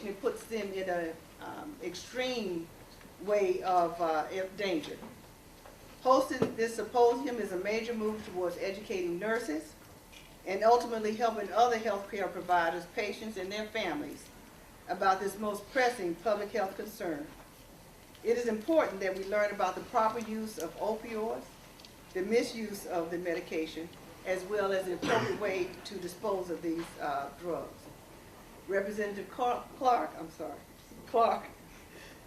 it puts them in an extreme way of danger. Hosting this symposium is a major move towards educating nurses and ultimately helping other healthcare providers, patients, and their families about this most pressing public health concern. It is important that we learn about the proper use of opioids, the misuse of the medication, as well as the appropriate way to dispose of these drugs. Representative Clarke,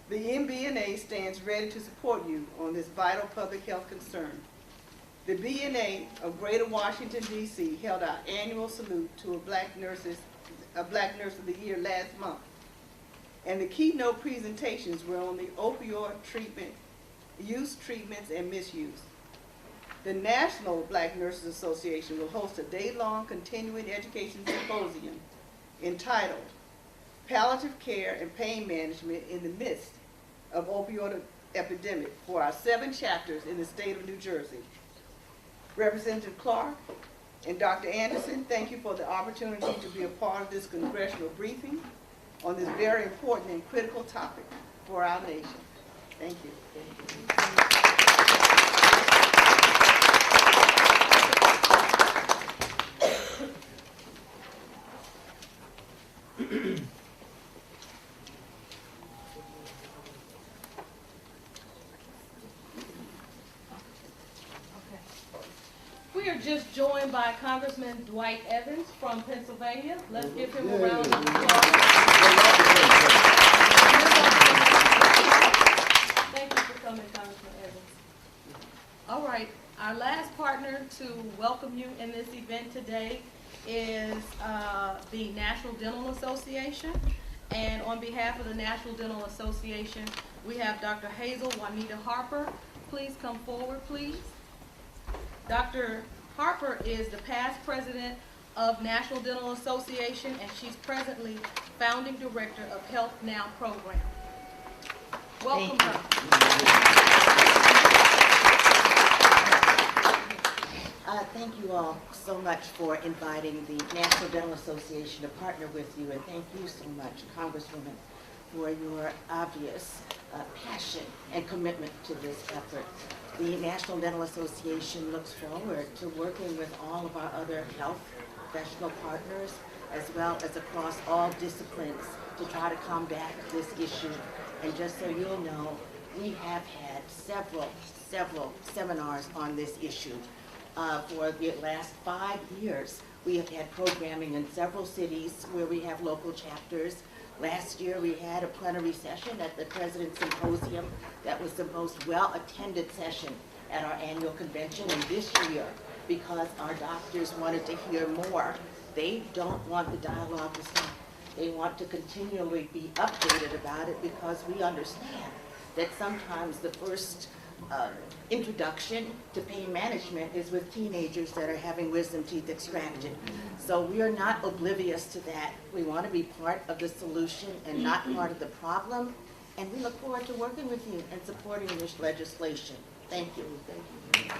the MBNA stands ready to support you on this vital public health concern. The BNA of Greater Washington, D.C. held our annual salute to a Black Nurse of the Year last month. And the keynote presentations were on the opioid treatment, use, treatments, and misuse. The National Black Nurses Association will host a day-long continuing education symposium entitled Palliative Care and Pain Management in the Midst of Opioid Epidemic for our 7 chapters in the state of New Jersey. Representative Clarke and Dr. Anderson, thank you for the opportunity to be a part of this congressional briefing on this very important and critical topic for our nation. Thank you. We are just joined by Congressman Dwight Evans from Pennsylvania. Let's give him a round of applause. Thank you for coming, Congressman Evans. All right, our last partner to welcome you in this event today is the National Dental Association. And on behalf of the National Dental Association, we have Dr. Hazel Juanita Harper. Please come forward, please. Dr. Harper is the past president of National Dental Association, and she's presently founding director of Health Now program. Welcome her. Thank you all so much for inviting the National Dental Association to partner with you, and thank you so much, Congresswoman, for your obvious passion and commitment to this effort. The National Dental Association looks forward to working with all of our other health professional partners, as well as across all disciplines, to try to combat this issue. And just so you'll know, we have had several seminars on this issue. For the last 5 years, we have had programming in several cities where we have local chapters. Last year, we had a plenary session at the President's Symposium that was the most well-attended session at our annual convention. And this year, because our doctors wanted to hear more, they don't want the dialogue to stop. They want to continually be updated about it, because we understand that sometimes the first introduction to pain management is with teenagers that are having wisdom teeth extracted. So we are not oblivious to that. We want to be part of the solution and not part of the problem. And we look forward to working with you and supporting this legislation. Thank you. Thank you.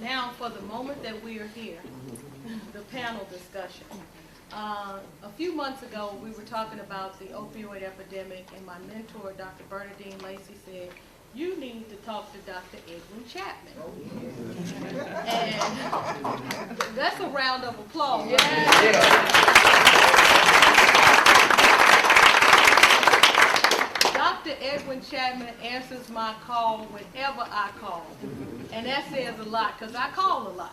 Now for the moment that we are here, the panel discussion. A few months ago, we were talking about the opioid epidemic, and my mentor, Dr. Bernadine Lacey, said, you need to talk to Dr. Edwin Chapman. And that's a round of applause. Yeah. Dr. Edwin Chapman answers my call whenever I call. And that says a lot, because I call a lot.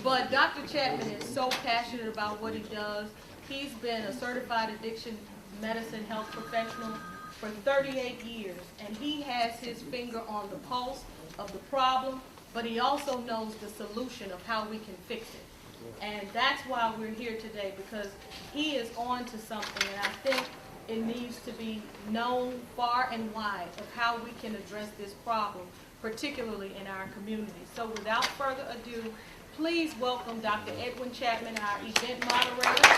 But Dr. Chapman is so passionate about what he does. He's been a certified addiction medicine health professional for 38 years, and he has his finger on the pulse of the problem, but he also knows the solution of how we can fix it. And that's why we're here today, because he is on to something, and I think it needs to be known far and wide of how we can address this problem, particularly in our community. So without further ado, please welcome Dr. Edwin Chapman, our event moderator.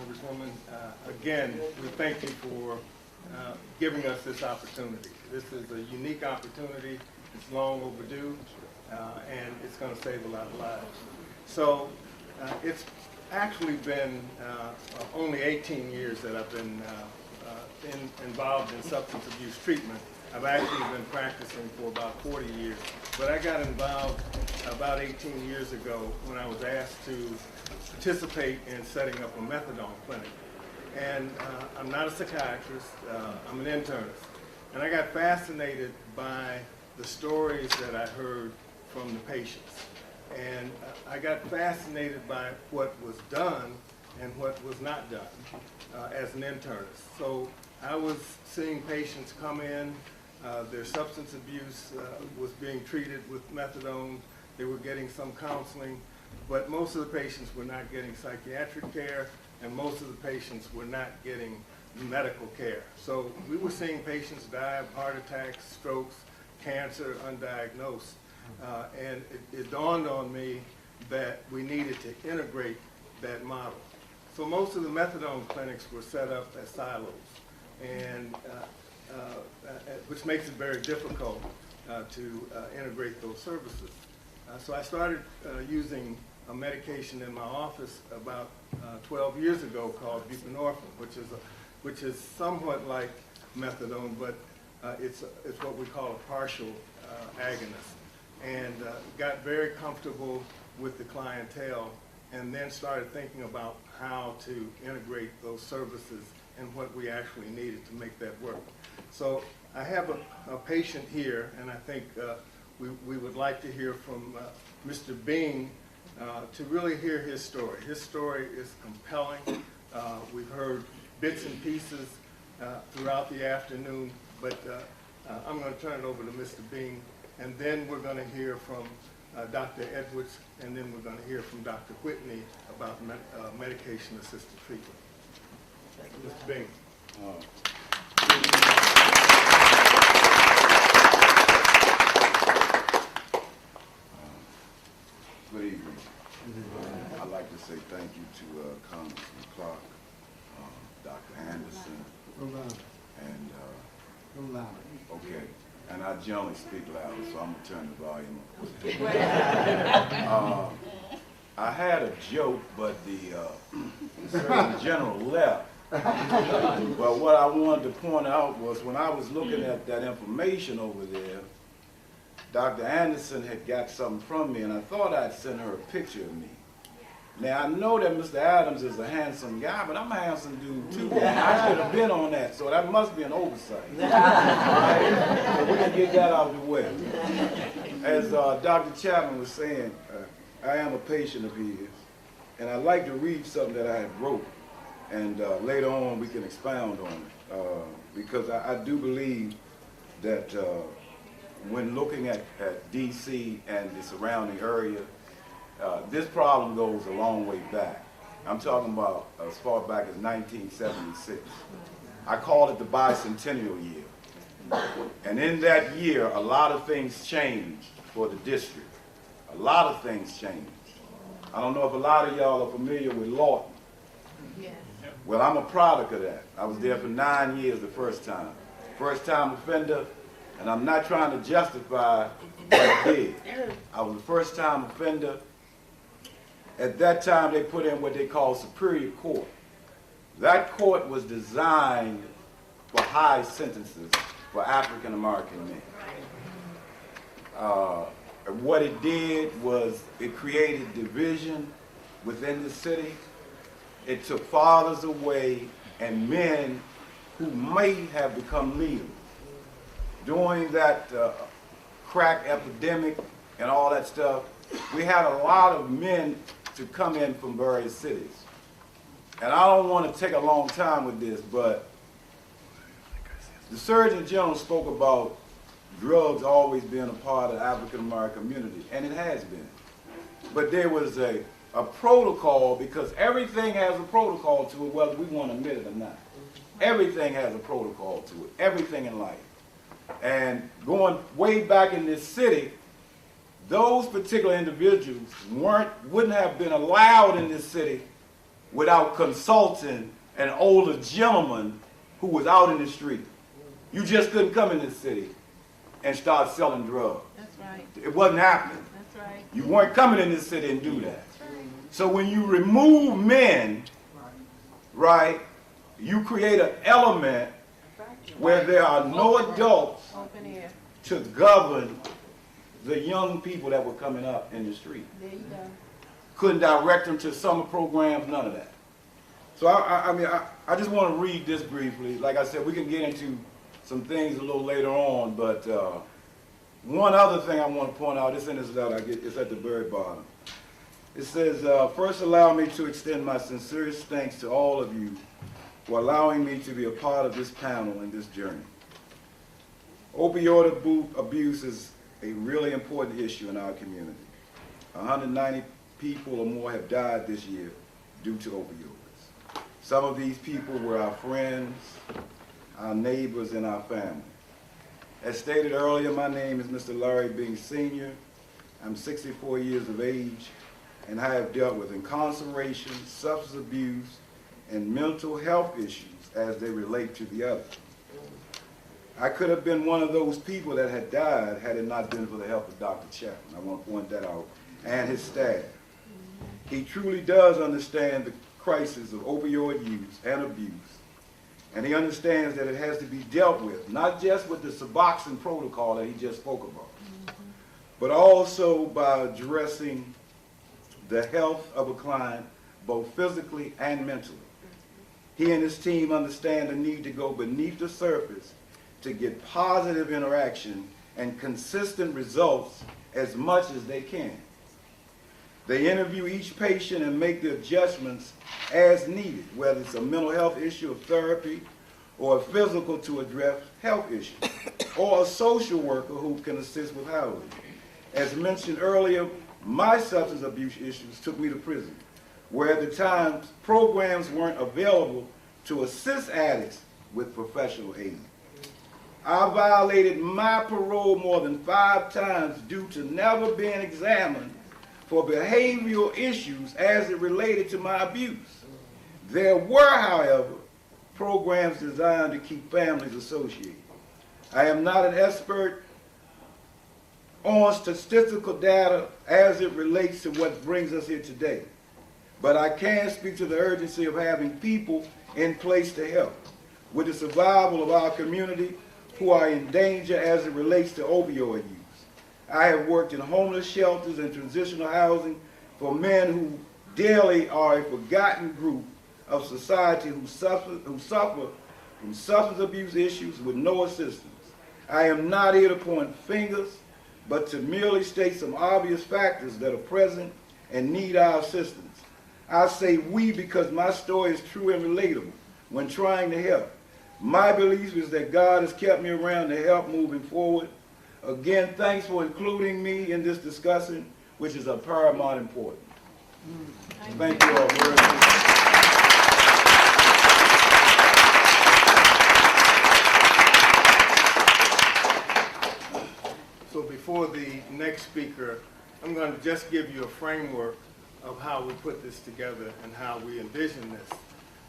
Congresswoman. Again, we thank you for giving us this opportunity. This is a unique opportunity. It's long overdue, and it's going to save a lot of lives. So it's actually been only 18 years that I've been involved in substance abuse treatment. I've actually been practicing for about 40 years, but I got involved about 18 years ago when I was asked to participate in setting up a methadone clinic. And I'm not a psychiatrist, I'm an internist. And I got fascinated by the stories that I heard from the patients. And I got fascinated by what was done and what was not done as an internist. So I was seeing patients come in, their substance abuse was being treated with methadone, they were getting some counseling, but most of the patients were not getting psychiatric care, and most of the patients were not getting medical care. So we were seeing patients die of heart attacks, strokes, cancer, undiagnosed. And it dawned on me that we needed to integrate that model. So most of the methadone clinics were set up as silos, and which makes it very difficult to integrate those services. So I started using a medication in my office about 12 years ago called buprenorphine, which is somewhat like methadone, but it's what we call a partial agonist. And got very comfortable with the clientele, and then started thinking about how to integrate those services and what we actually needed to make that work. So I have a patient here, and I think we would like to hear from Mr. Bing to really hear his story. His story is compelling. We've heard bits and pieces throughout the afternoon, but I'm going to turn it over to Mr. Bing, and then we're going to hear from Dr. Edwards, and then we're going to hear from Dr. Whitney about medication-assisted treatment. Mr. Bing. Good evening. I'd like to say thank you to Congressman Clarke, Dr. Anderson, and okay. And I generally speak loud, so I'm gonna turn the volume up. I had a joke, but the Surgeon General left. But what I wanted to point out was when I was looking at that information over there, Dr. Anderson had got something from me, and I thought I'd send her a picture of me. Now, I know that Mr. Adams is a handsome guy, but I'm a handsome dude, too. I should have been on that, so that must be an oversight. Right? So we can get that out of the way. As Dr. Chapman was saying, I am a patient of his, and I'd like to read something that I had wrote, and later on we can expound on it, because I do believe that when looking at D.C. and the surrounding area, this problem goes a long way back. I'm talking about as far back as 1976. I call it the bicentennial year. And in that year, a lot of things changed for the district. A lot of things changed. I don't know if a lot of y'all are familiar with Lawton. Yes. Well, I'm a product of that. I was there for 9 years the first time. First time offender, and I'm not trying to justify what I did. I was a first time offender. At that time, they put in what they call Superior Court. That court was designed for high sentences for African American men. What it did was it created division within the city. It took fathers away and men who may have become leaders. During that crack epidemic and all that stuff, we had a lot of men to come in from various cities. And I don't want to take a long time with this, but the Surgeon General spoke about drugs always being a part of the African American community, and it has been. But there was a protocol, because everything has a protocol to it, whether we want to admit it or not. Everything has a protocol to it, everything in life. And going way back in this city, those particular individuals wouldn't have been allowed in this city without consulting an older gentleman who was out in the street. You just couldn't come in this city and start selling drugs. That's right. It wasn't happening. That's right. You weren't coming in this city and do that. That's right. So when you remove men, right, you create an element where there are no adults Open air. to govern the young people that were coming up in the street. There you go. Couldn't direct them to summer programs, none of that. So I just want to read this briefly. Like I said, we can get into some things a little later on, but one other thing I want to point out, it's in this letter, it's at the very bottom. It says, first allow me to extend my sincerest thanks to all of you for allowing me to be a part of this panel and this journey. Opioid abuse is a really important issue in our community. 190 people or more have died this year due to opioids. Some of these people were our friends, our neighbors, and our family. As stated earlier, my name is Mr. Larry Bing Sr. I'm 64 years of age, and I have dealt with incarceration, substance abuse, and mental health issues as they relate to the other. I could have been one of those people that had died had it not been for the help of Dr. Chapman. I want to point that out, and his staff. He truly does understand the crisis of opioid use and abuse, and he understands that it has to be dealt with, not just with the Suboxone protocol that he just spoke about, but also by addressing the health of a client, both physically and mentally. He and his team understand the need to go beneath the surface to get positive interaction and consistent results as much as they can. They interview each patient and make the adjustments as needed, whether it's a mental health issue of therapy or a physical to address health issues, or a social worker who can assist with housing. As mentioned earlier, my substance abuse issues took me to prison, where at the time programs weren't available to assist addicts with professional aid. I violated my parole more than 5 times due to never being examined for behavioral issues as it related to my abuse. There were, however, programs designed to keep families associated. I am not an expert on statistical data as it relates to what brings us here today, but I can speak to the urgency of having people in place to help with the survival of our community who are in danger as it relates to opioid use. I have worked in homeless shelters and transitional housing for men who daily are a forgotten group of society who suffer from substance abuse issues with no assistance. I am not here to point fingers, but to merely state some obvious factors that are present and need our assistance. I say we because my story is true and relatable when trying to help. My belief is that God has kept me around to help moving forward. Again, thanks for including me in this discussion, which is of paramount importance. Thank you all very much. So before the next speaker, I'm going to just give you a framework of how we put this together and how we envision this.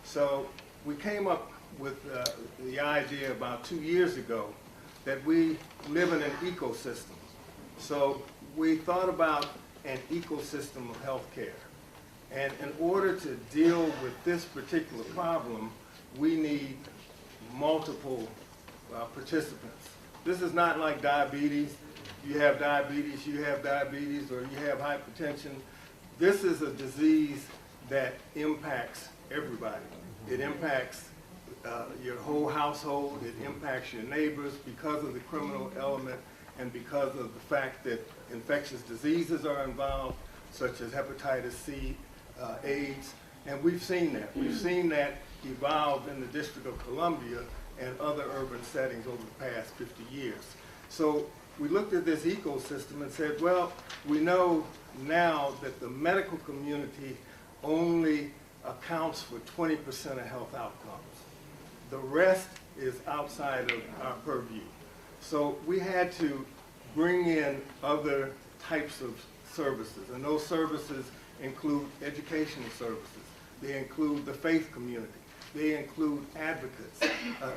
So we came up with the idea about 2 years ago that we live in an ecosystem. So we thought about an ecosystem of healthcare. And in order to deal with this particular problem, we need multiple participants. This is not like diabetes. You have diabetes, or you have hypertension. This is a disease that impacts everybody. It impacts your whole household. It impacts your neighbors because of the criminal element and because of the fact that infectious diseases are involved, such as hepatitis C, AIDS, and we've seen that. We've seen that evolve in the District of Columbia and other urban settings over the past 50 years. So we looked at this ecosystem and said, well, we know now that the medical community only accounts for 20% of health outcomes. The rest is outside of our purview. So we had to bring in other types of services, and those services include educational services, they include the faith community, they include advocates,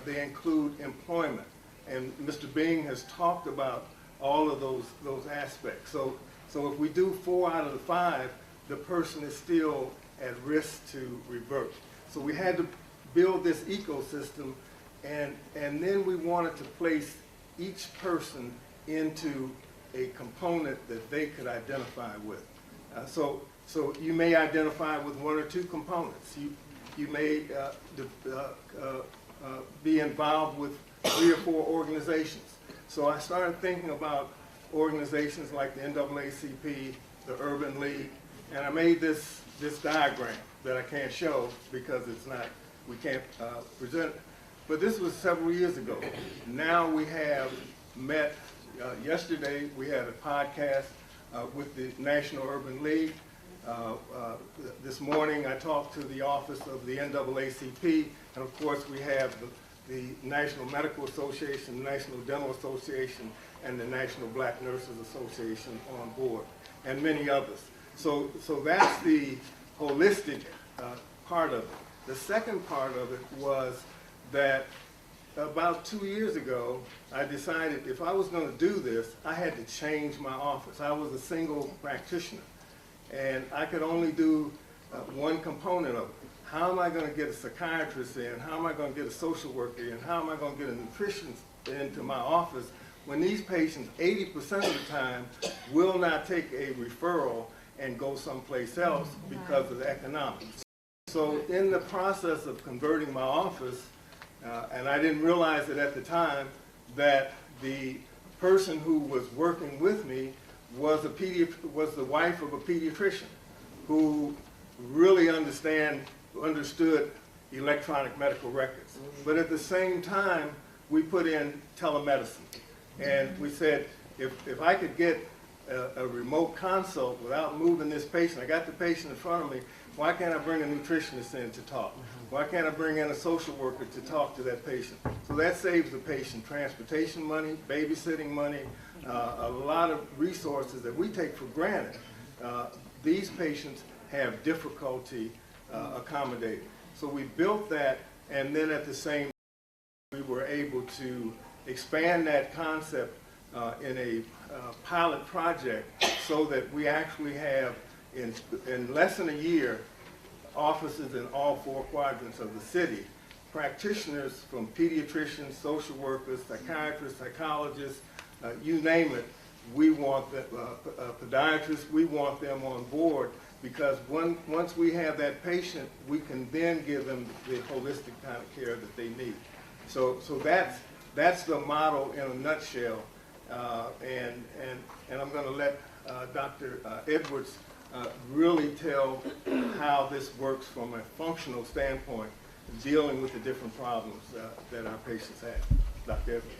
they include employment. And Mr. Bing has talked about all of those aspects. So if we do 4 out of the 5, the person is still at risk to revert. So we had to build this ecosystem, and then we wanted to place each person into a component that they could identify with. So you may identify with 1 or 2 components. You may be involved with 3 or 4 organizations. So I started thinking about organizations like the NAACP, the Urban League, and I made this diagram that I can't show because we can't present it. But this was several years ago. Now we have met, yesterday we had a podcast with the National Urban League. This morning I talked to the office of the NAACP, and of course we have the National Medical Association, the National Dental Association, and the National Black Nurses Association on board, and many others. So that's the holistic part of it. The second part of it was that about 2 years ago, I decided if I was going to do this, I had to change my office. I was a single practitioner, and I could only do one component of it. How am I going to get a psychiatrist in? How am I going to get a social worker in? How am I going to get a nutritionist into my office when these patients, 80% of the time, will not take a referral and go someplace else because of the economics? So in the process of converting my office, and I didn't realize it at the time, that the person who was working with me was the wife of a pediatrician who really understood electronic medical records. But at the same time, we put in telemedicine. And we said, if I could get a remote consult without moving this patient, I got the patient in front of me, why can't I bring a nutritionist in to talk? Why can't I bring in a social worker to talk to that patient? So that saves the patient transportation money, babysitting money, a lot of resources that we take for granted. These patients have difficulty accommodating. So we built that, and then at the same time, we were able to expand that concept in a pilot project so that we actually have, in less than a year, offices in all 4 quadrants of the city. Practitioners from pediatricians, social workers, psychiatrists, psychologists, you name it, we want the podiatrists, we want them on board, because once we have that patient, we can then give them the holistic kind of care that they need. So that's the model in a nutshell, and I'm going to let Dr. Edwards really tell how this works from a functional standpoint, dealing with the different problems that our patients have. Dr. Edwards.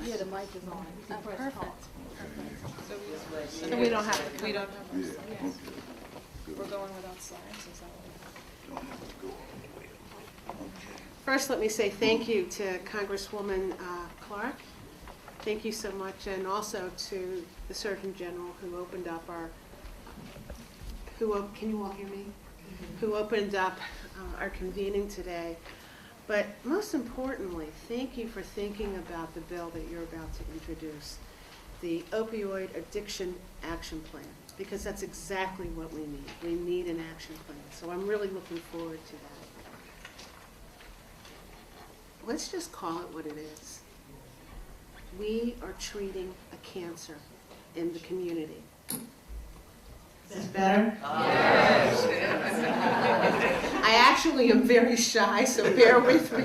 Yeah, the mic is on. Perfect. So we don't have to. Yeah, We're going without slides, is that what? First, let me say thank you to Congresswoman Clarke. Thank you so much, and also to the Surgeon General who opened up our, can you all hear me? Who opened up our convening today. But most importantly, thank you for thinking about the bill that you're about to introduce, the Opioid Addiction Action Plan, because that's exactly what we need. We need an action plan. So I'm really looking forward to that. Let's just call it what it is. We are treating a cancer in the community. Is this better? Yes. I actually am very shy, so bear with me.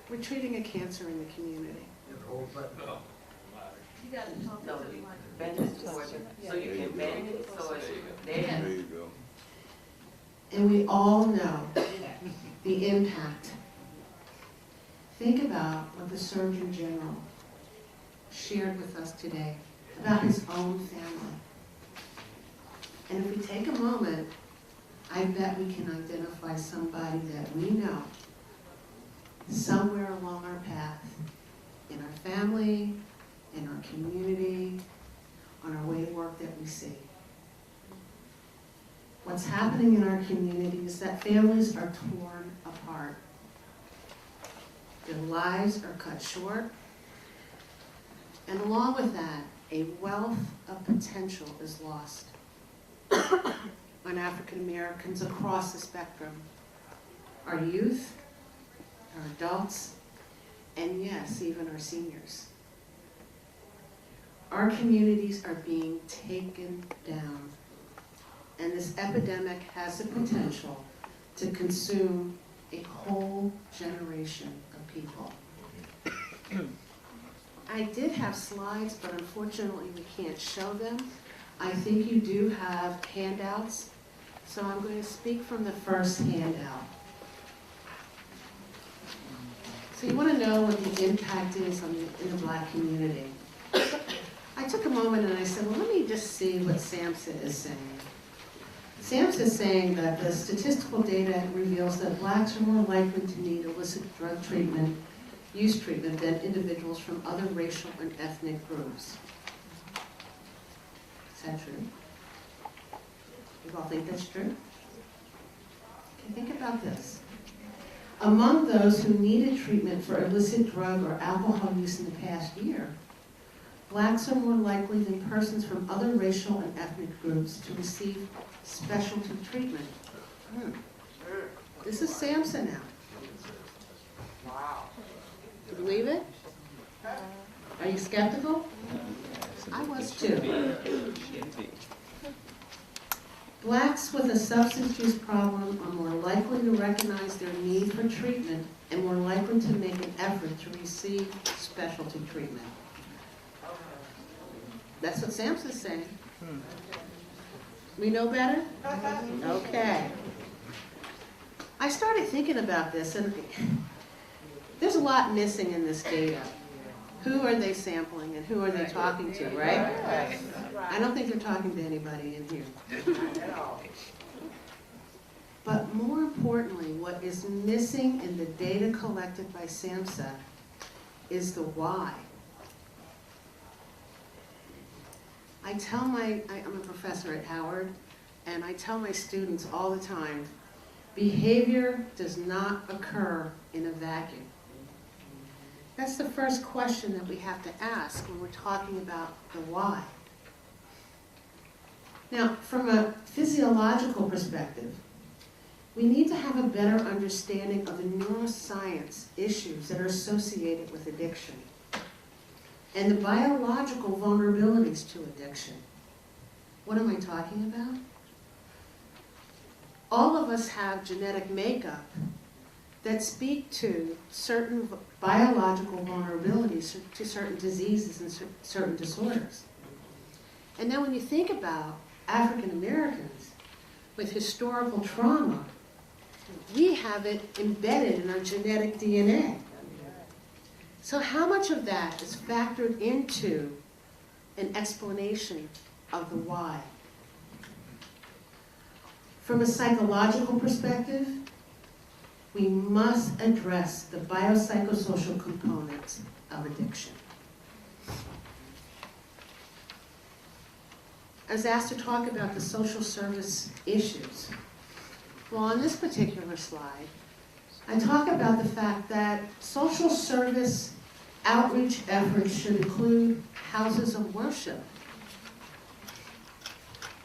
We're treating a cancer in the community. You got to talk to the mic. Bend it towards you, so you can bend it so it's there. there you go. And we all know the impact. Think about what the Surgeon General shared with us today about his own family. And if we take a moment, I bet we can identify somebody that we know somewhere along our path, in our family, in our community, on our way to work that we see. What's happening in our community is that families are torn apart. Their lives are cut short. And along with that, a wealth of potential is lost on African Americans across the spectrum. Our youth, our adults, and yes, even our seniors. Our communities are being taken down. And this epidemic has the potential to consume a whole generation of people. I did have slides, but unfortunately we can't show them. I think you do have handouts, so I'm going to speak from the first handout. So you want to know what the impact is in the Black community. I took a moment and I said, well, let me just see what SAMHSA is saying. SAMHSA is saying that the statistical data reveals that Blacks are more likely to need illicit drug treatment, use treatment, than individuals from other racial and ethnic groups. Is that true? You all think that's true? Okay, think about this. Among those who needed treatment for illicit drug or alcohol use in the past year, Blacks are more likely than persons from other racial and ethnic groups to receive specialty treatment. This is SAMHSA now. Wow. Do you believe it? Are you skeptical? I was too. Blacks with a substance use problem are more likely to recognize their need for treatment and more likely to make an effort to receive specialty treatment. That's what SAMHSA is saying. We know better? Okay. I started thinking about this, and there's a lot missing in this data. Who are they sampling, and who are they talking to, right? I don't think they're talking to anybody in here. But more importantly, what is missing in the data collected by SAMHSA is the why. I'm a professor at Howard, and I tell my students all the time, behavior does not occur in a vacuum. That's the first question that we have to ask when we're talking about the why. Now, from a physiological perspective, we need to have a better understanding of the neuroscience issues that are associated with addiction and the biological vulnerabilities to addiction. What am I talking about? All of us have genetic makeup that speak to certain biological vulnerabilities to certain diseases and certain disorders. And now when you think about African Americans with historical trauma, we have it embedded in our genetic DNA. So how much of that is factored into an explanation of the why? From a psychological perspective, we must address the biopsychosocial components of addiction. I was asked to talk about the social service issues. Well, on this particular slide, I talk about the fact that social service outreach efforts should include houses of worship,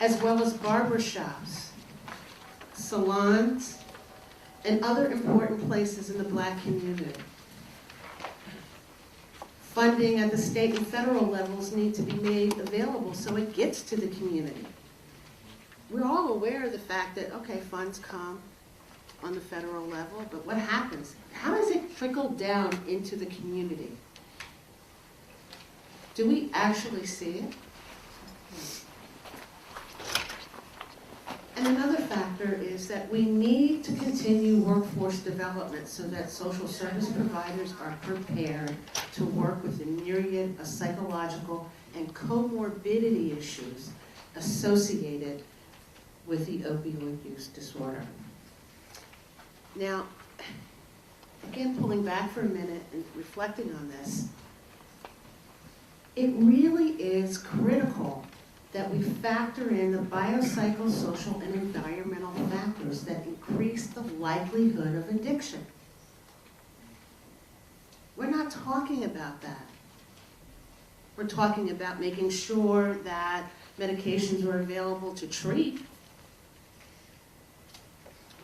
as well as barbershops, salons, and other important places in the Black community. Funding at the state and federal levels need to be made available so it gets to the community. We're all aware of the fact that, okay, funds come on the federal level, but what happens? How does it trickle down into the community? Do we actually see it? And another factor is that we need to continue workforce development so that social service providers are prepared to work with the myriad of psychological and comorbidity issues associated with the opioid use disorder. Now, again, pulling back for a minute and reflecting on this, it really is critical that we factor in the biopsychosocial and environmental factors that increase the likelihood of addiction. We're not talking about that. We're talking about making sure that medications are available to treat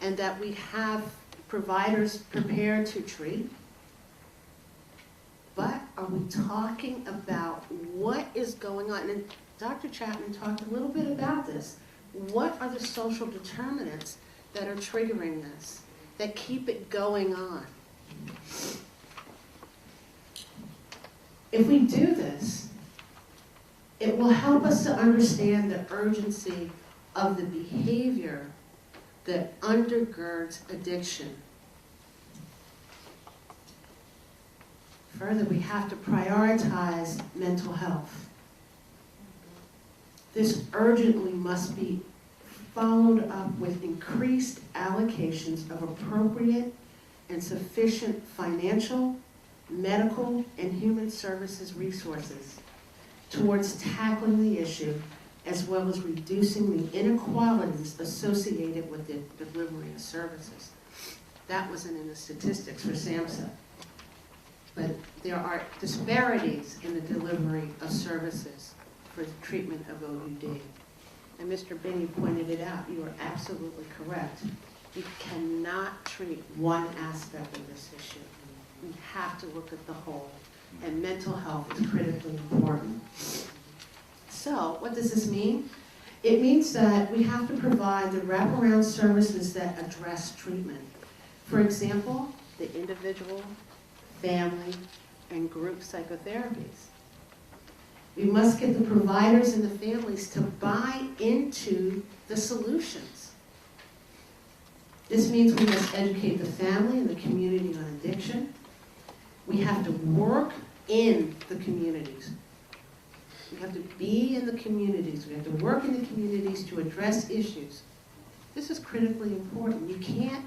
and that we have providers prepared to treat. But are we talking about what is going on? And Dr. Chapman talked a little bit about this. What are the social determinants that are triggering this, that keep it going on? If we do this, it will help us to understand the urgency of the behavior that undergirds addiction. Further, we have to prioritize mental health. This urgently must be followed up with increased allocations of appropriate and sufficient financial, medical, and human services resources towards tackling the issue, as well as reducing the inequalities associated with the delivery of services. That wasn't in the statistics for SAMHSA. But there are disparities in the delivery of services for the treatment of OUD. And Mr. Binney pointed it out. You are absolutely correct. We cannot treat one aspect of this issue. We have to look at the whole. And mental health is critically important. So, what does this mean? It means that we have to provide the wraparound services that address treatment. For example, the individual, family, and group psychotherapies. We must get the providers and the families to buy into the solutions. This means we must educate the family and the community on addiction. We have to work in the communities. We have to be in the communities. We have to work in the communities to address issues. This is critically important. You can't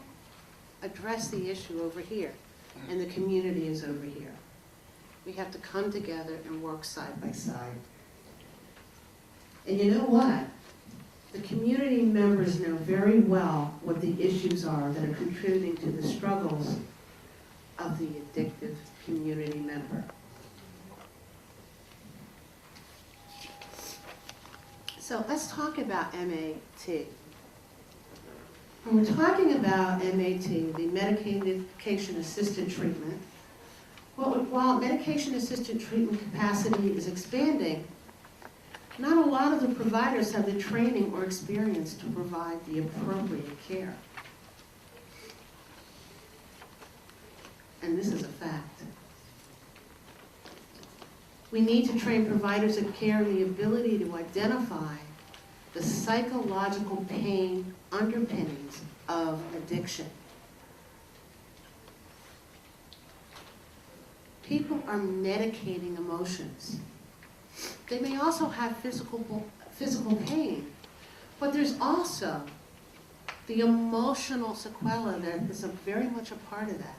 address the issue over here, and the community is over here. We have to come together and work side by side. And you know what? The community members know very well what the issues are that are contributing to the struggles of the addictive community member. So let's talk about MAT. When we're talking about MAT, the medication-assisted treatment, while medication-assisted treatment capacity is expanding, not a lot of the providers have the training or experience to provide the appropriate care. And this is a fact. We need to train providers of care in the ability to identify the psychological pain underpinnings of addiction. People are medicating emotions. They may also have physical pain, but there's also the emotional sequela that is very much a part of that.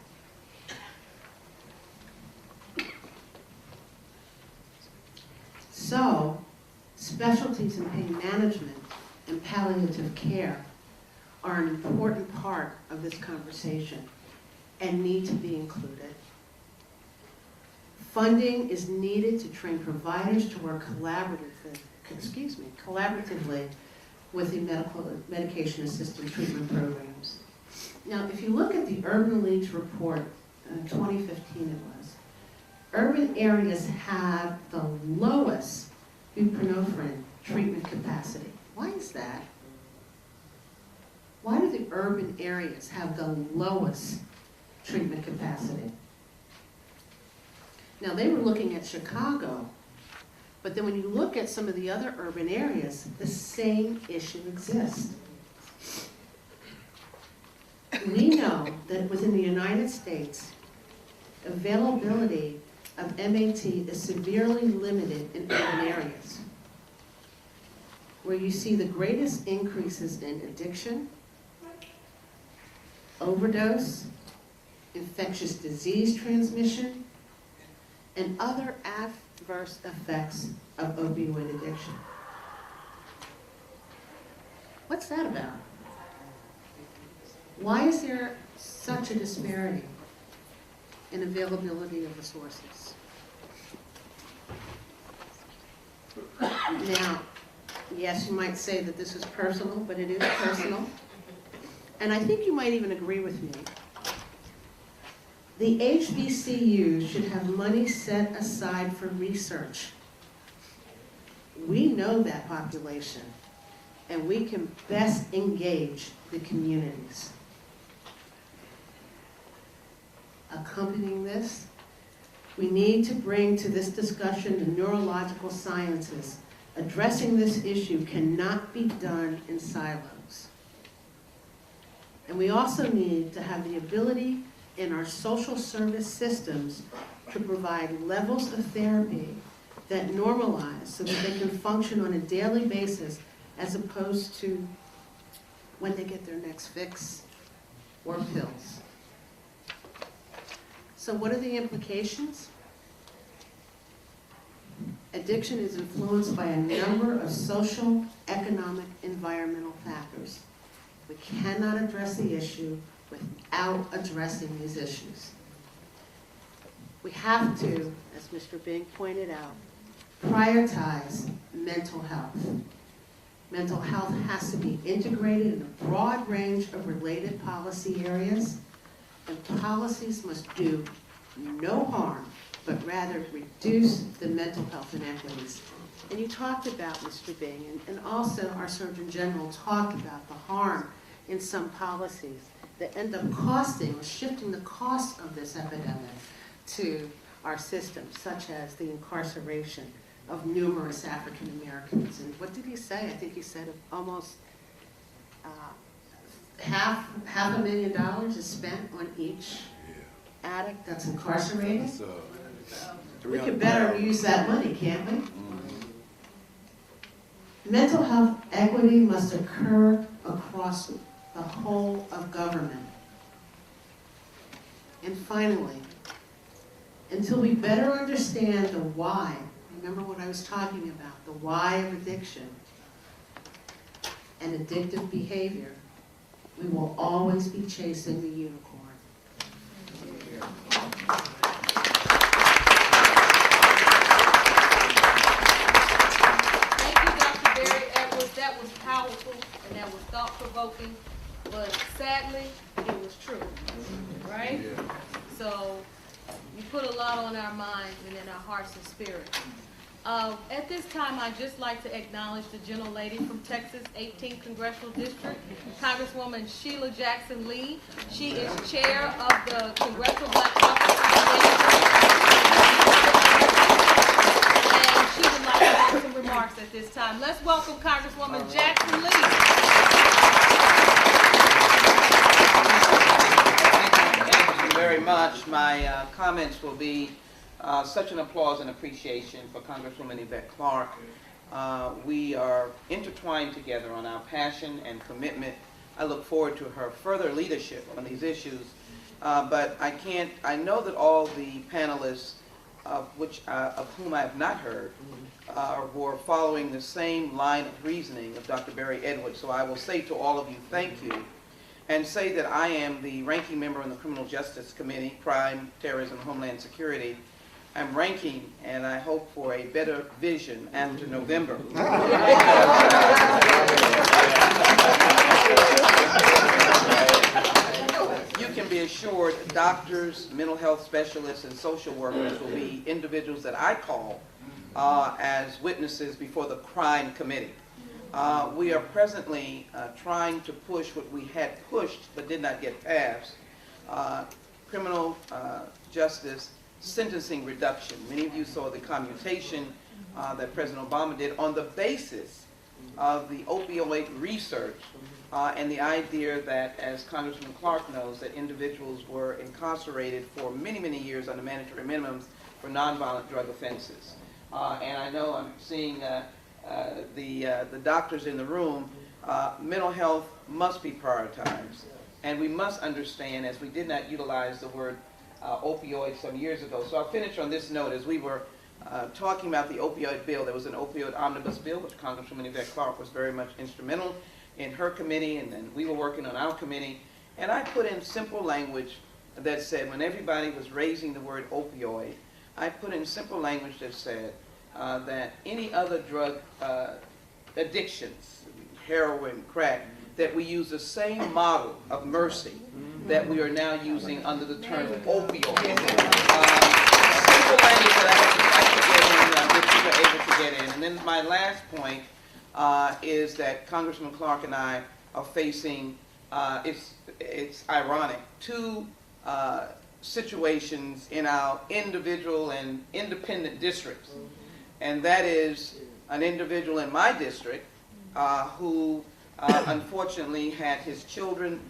So, specialties in pain management and palliative care are an important part of this conversation and need to be included. Funding is needed to train providers to work collaboratively with the medication-assisted treatment programs. Now, if you look at the Urban League's report, 2015 it was, urban areas have the lowest buprenorphine treatment capacity. Why is that? Why do the urban areas have the lowest treatment capacity? Now, they were looking at Chicago, but then when you look at some of the other urban areas, the same issue exists. We know that within the United States, availability of MAT is severely limited in urban areas. where you see the greatest increases in addiction, overdose, infectious disease transmission, and other adverse effects of opioid addiction. What's that about? Why is there such a disparity in availability of resources? Now, yes, you might say that this is personal, but it is personal. And I think you might even agree with me. The HBCUs should have money set aside for research. We know that population, and we can best engage the communities. Accompanying this, we need to bring to this discussion the neurological sciences. Addressing this issue cannot be done in silos. And we also need to have the ability in our social service systems to provide levels of therapy that normalize so that they can function on a daily basis as opposed to when they get their next fix or pills. So what are the implications? Addiction is influenced by a number of social, economic, environmental factors. We cannot address the issue without addressing these issues. We have to, as Mr. Bing pointed out, prioritize mental health. Mental health has to be integrated in a broad range of related policy areas, and policies must do no harm, but rather reduce the mental health inequities. And you talked about, Mr. Bing, and also our Surgeon General talked about the harm in some policies that end up costing or shifting the cost of this epidemic to our system, such as the incarceration of numerous African Americans. And what did he say? I think he said almost half $500,000 is spent on each addict that's incarcerated. We could better use that money, can't we? Mental health equity must occur across the whole of government. And finally, until we better understand the why, remember what I was talking about, the why of addiction and addictive behavior, we will always be chasing the unicorn. That was powerful and that was thought-provoking, but sadly, it was true, right? Yeah. So you put a lot on our minds and in our hearts and spirits. At this time, I'd just like to acknowledge the gentlelady from Texas 18th Congressional District, Congresswoman Sheila Jackson Lee. She is chair of the Congressional Black Caucus. She would like to make some remarks at this time. Let's welcome Congresswoman Jackson Lee. Thank you very much. My comments will be such an applause and appreciation for Congresswoman Yvette Clarke. We are intertwined together on our passion and commitment. I look forward to her further leadership on these issues. But I know that all the panelists of whom I have not heard, were following the same line of reasoning of Dr. Barry Edwards. So I will say to all of you, thank you, and say that I am the ranking member in the Criminal Justice Committee, Crime, Terrorism, Homeland Security. I'm ranking, and I hope for a better vision after November. You can be assured doctors, mental health specialists, and social workers will be individuals that I call as witnesses before the crime committee. We are presently trying to push what we had pushed but did not get passed, criminal justice sentencing reduction. Many of you saw the commutation that President Obama did on the basis of the opioid research and the idea that, as Congressman Clarke knows, that individuals were incarcerated for many, many years under mandatory minimums for nonviolent drug offenses. And I know I'm seeing the doctors in the room, mental health must be prioritized. And we must understand, as we did not utilize the word opioid some years ago. So I'll finish on this note. As we were talking about the opioid bill, there was an opioid omnibus bill, which Congresswoman Yvette Clarke was very much instrumental in her committee, and then we were working on our committee. And I put in simple language that said, when everybody was raising the word opioid, I put in simple language that said that any other drug addictions, heroin, crack, that we use the same model of mercy that we are now using under the term opioid. Simple language that I have to able to get in. And then my last point is that Congressman Clarke and I are facing, it's ironic, two situations in our individual and independent districts. And that is an individual in my district who unfortunately had his children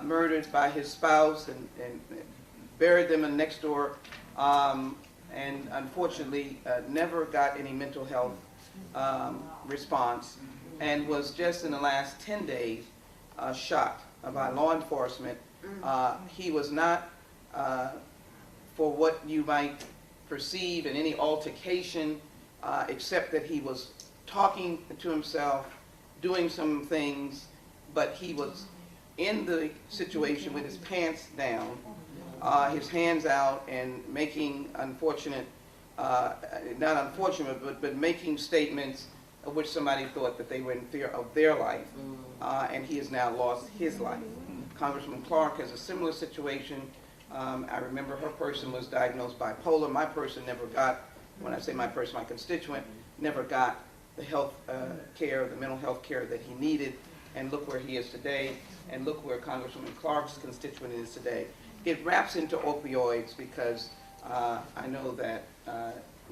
murdered by his spouse and buried them in next door, and unfortunately never got any mental health response, and was just in the last 10 days shot by law enforcement. He was not, for what you might perceive in any altercation, except that he was talking to himself, doing some things, but he was in the situation with his pants down, his hands out, and making unfortunate, not unfortunate, but making statements of which somebody thought that they were in fear of their life, and he has now lost his life. Congressman Clarke has a similar situation. I remember her person was diagnosed bipolar. My person never got, when I say my person, my constituent, never got the health care, the mental health care that he needed, and look where he is today, and look where Congresswoman Clarke's constituent is today. It wraps into opioids because I know that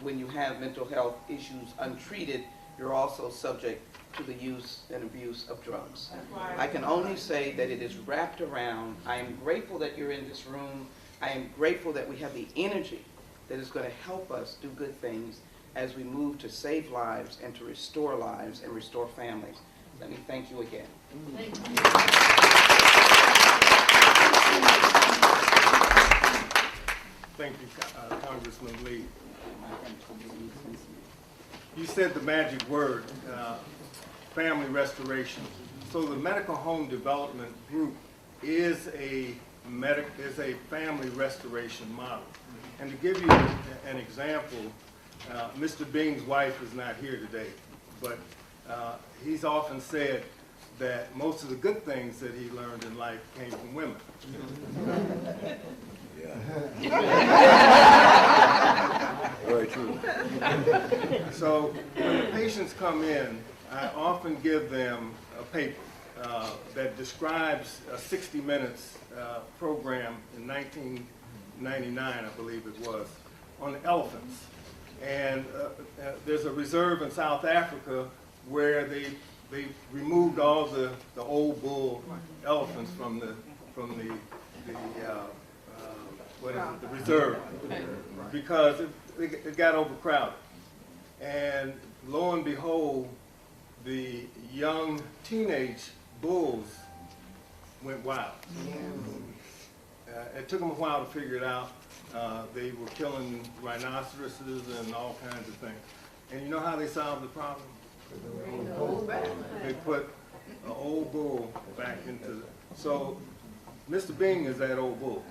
when you have mental health issues untreated, you're also subject to the use and abuse of drugs. I can only say that it is wrapped around. I am grateful that you're in this room. I am grateful that we have the energy that is going to help us do good things as we move to save lives and to restore lives and restore families. Let me thank you again. Thank you. Thank you, Congressman Lee. You said the magic word, family restoration. So the medical home development group is a family restoration model. And to give you an example, Mr. Bing's wife is not here today, but he's often said that most of the good things that he learned in life came from women. Very true. So when the patients come in, I often give them a paper that describes a 60 Minutes program in 1999, I believe it was, on elephants. And there's a reserve in South Africa where they removed all the old bull elephants from the reserve because it got overcrowded. And lo and behold, the young teenage bulls went wild. It took them a while to figure it out. They were killing rhinoceroses and all kinds of things. And you know how they solved the problem? They put an old bull back into the... So Mr. Bing is that old bull.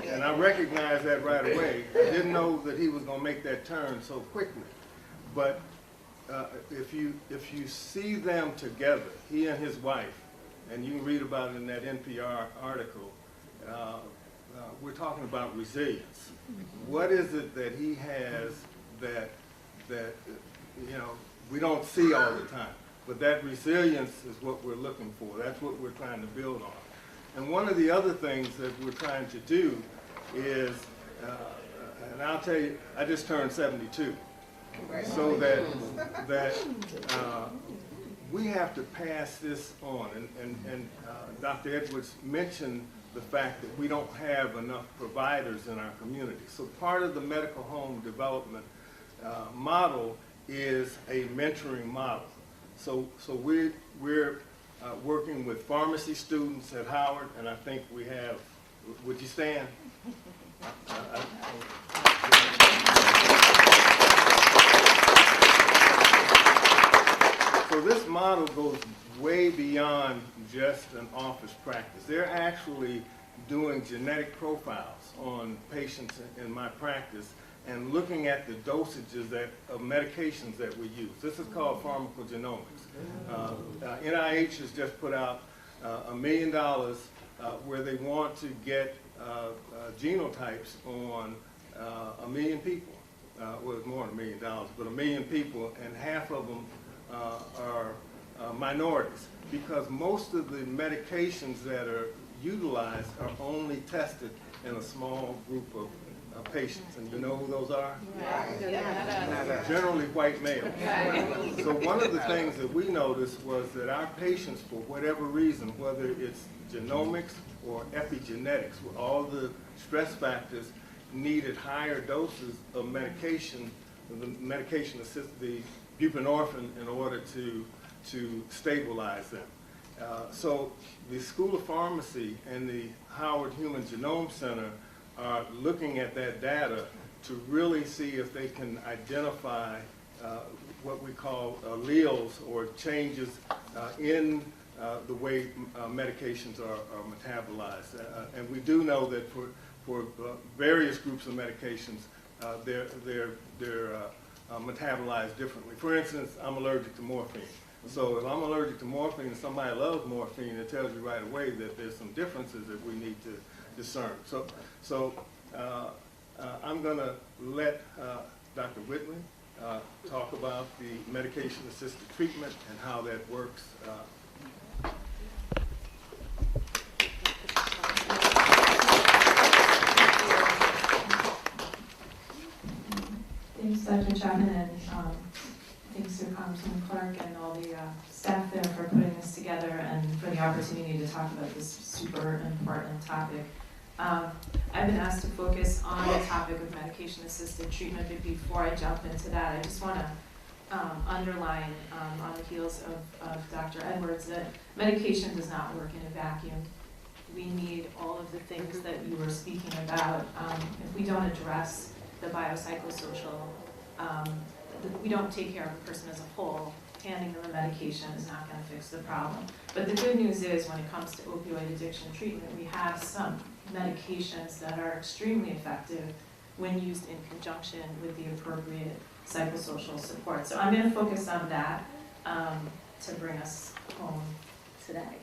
And I recognized that right away. I didn't know that he was going to make that turn so quickly. But if you see them together, he and his wife, and you can read about it in that NPR article, we're talking about resilience. What is it that he has that we don't see all the time? But that resilience is what we're looking for. That's what we're trying to build on. And one of the other things that we're trying to do is, and I'll tell you, I just turned 72. So that we have to pass this on. And Dr. Edwards mentioned the fact that we don't have enough providers in our community. So part of the medical home development model is a mentoring model. So we're working with pharmacy students at Howard, and I think we have, would you stand? So this model goes way beyond just an office practice. They're actually doing genetic profiles on patients in my practice and looking at the dosages of medications that we use. This is called pharmacogenomics. NIH has just put out $1 million where they want to get genotypes on 1 million people. Well, it's more than $1 million, but 1 million people, and half of them are minorities, because most of the medications that are utilized are only tested in a small group of patients. And you know who those are? Generally white males. So one of the things that we noticed was that our patients, for whatever reason, whether it's genomics or epigenetics, with all the stress factors, needed higher doses of medication, the medication the buprenorphine, in order to stabilize them. So the School of Pharmacy and the Howard Human Genome Center are looking at that data to really see if they can identify what we call alleles or changes in the way medications are metabolized. And we do know that for various groups of medications, they're metabolized differently. For instance, I'm allergic to morphine. So if I'm allergic to morphine and somebody loves morphine, it tells you right away that there's some differences that we need to discern. So I'm going to let Dr. Whitley talk about the medication-assisted treatment and how that works. Thanks, Dr. Chapman, and thanks to Congressman Clarke and all the staff there for putting this together and for the opportunity to talk about this super important topic. I've been asked to focus on the topic of medication-assisted treatment, but before I jump into that, I just want to underline on the heels of Dr. Edwards that medication does not work in a vacuum. We need all of the things that you were speaking about. If we don't address the biopsychosocial, we don't take care of a person as a whole, handing them a medication is not going to fix the problem. But the good news is when it comes to opioid addiction treatment, we have some medications that are extremely effective when used in conjunction with the appropriate psychosocial support. So I'm going to focus on that to bring us home today.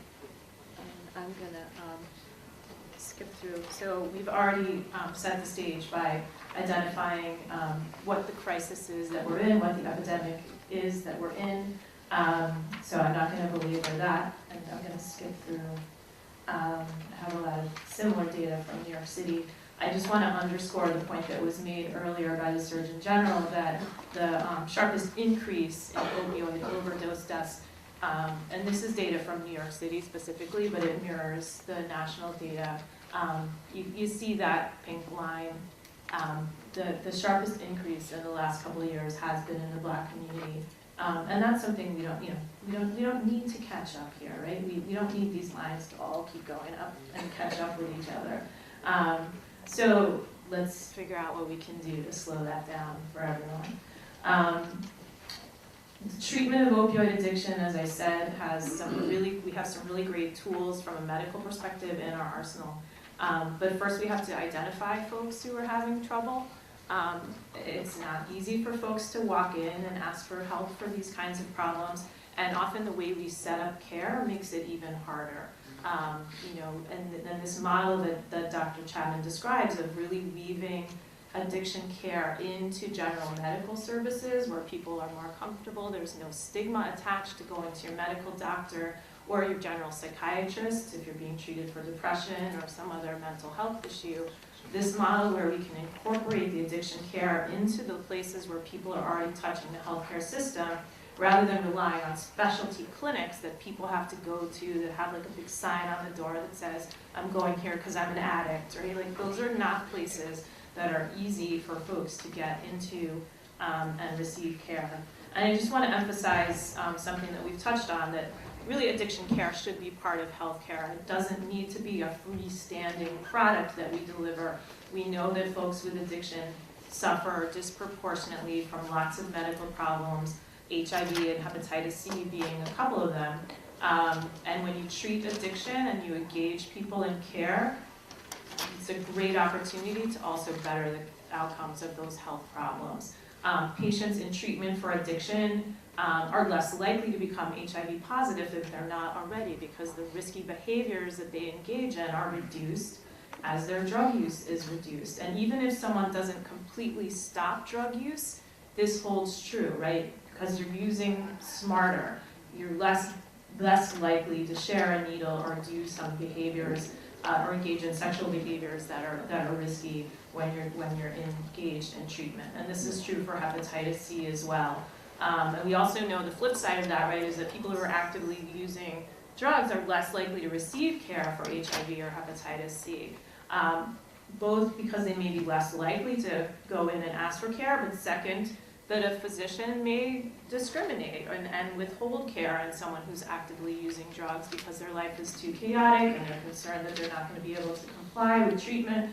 I'm going to skip through. So we've already set the stage by identifying what the crisis is that we're in, what the epidemic is that we're in. So I'm not going to belabor that, and I'm going to skip through. I have a lot of similar data from New York City. I just want to underscore the point that was made earlier by the Surgeon General that the sharpest increase in opioid overdose deaths, and this is data from New York City specifically, but it mirrors the national data. You see that pink line. The sharpest increase in the last couple of years has been in the Black community, and that's something we don't need to catch up here, right? We don't need these lines to all keep going up and catch up with each other. So let's figure out what we can do to slow that down for everyone. The treatment of opioid addiction, as I said, we have some really great tools from a medical perspective in our arsenal. But first we have to identify folks who are having trouble. It's not easy for folks to walk in and ask for help for these kinds of problems, and often the way we set up care makes it even harder. And this model that Dr. Chapman describes of really weaving addiction care into general medical services where people are more comfortable, there's no stigma attached to going to your medical doctor or your general psychiatrist if you're being treated for depression or some other mental health issue. This model where we can incorporate the addiction care into the places where people are already touching the healthcare system, rather than relying on specialty clinics that people have to go to that have like a big sign on the door that says, I'm going here because I'm an addict, right? Like those are not places that are easy for folks to get into and receive care. And I just want to emphasize something that we've touched on, that really addiction care should be part of healthcare. It doesn't need to be a freestanding product that we deliver. We know that folks with addiction suffer disproportionately from lots of medical problems, HIV and hepatitis C being a couple of them. And when you treat addiction and you engage people in care, it's a great opportunity to also better the outcomes of those health problems. Patients in treatment for addiction are less likely to become HIV positive if they're not already, because the risky behaviors that they engage in are reduced as their drug use is reduced. And even if someone doesn't completely stop drug use, this holds true, right? Because you're using smarter, you're less likely to share a needle or do some behaviors or engage in sexual behaviors that are risky when you're engaged in treatment. And this is true for hepatitis C as well. And we also know the flip side of that, right, is that people who are actively using drugs are less likely to receive care for HIV or hepatitis C. Both because they may be less likely to go in and ask for care, but second, that a physician may discriminate and withhold care on someone who's actively using drugs because their life is too chaotic and they're concerned that they're not going to be able to comply with treatment.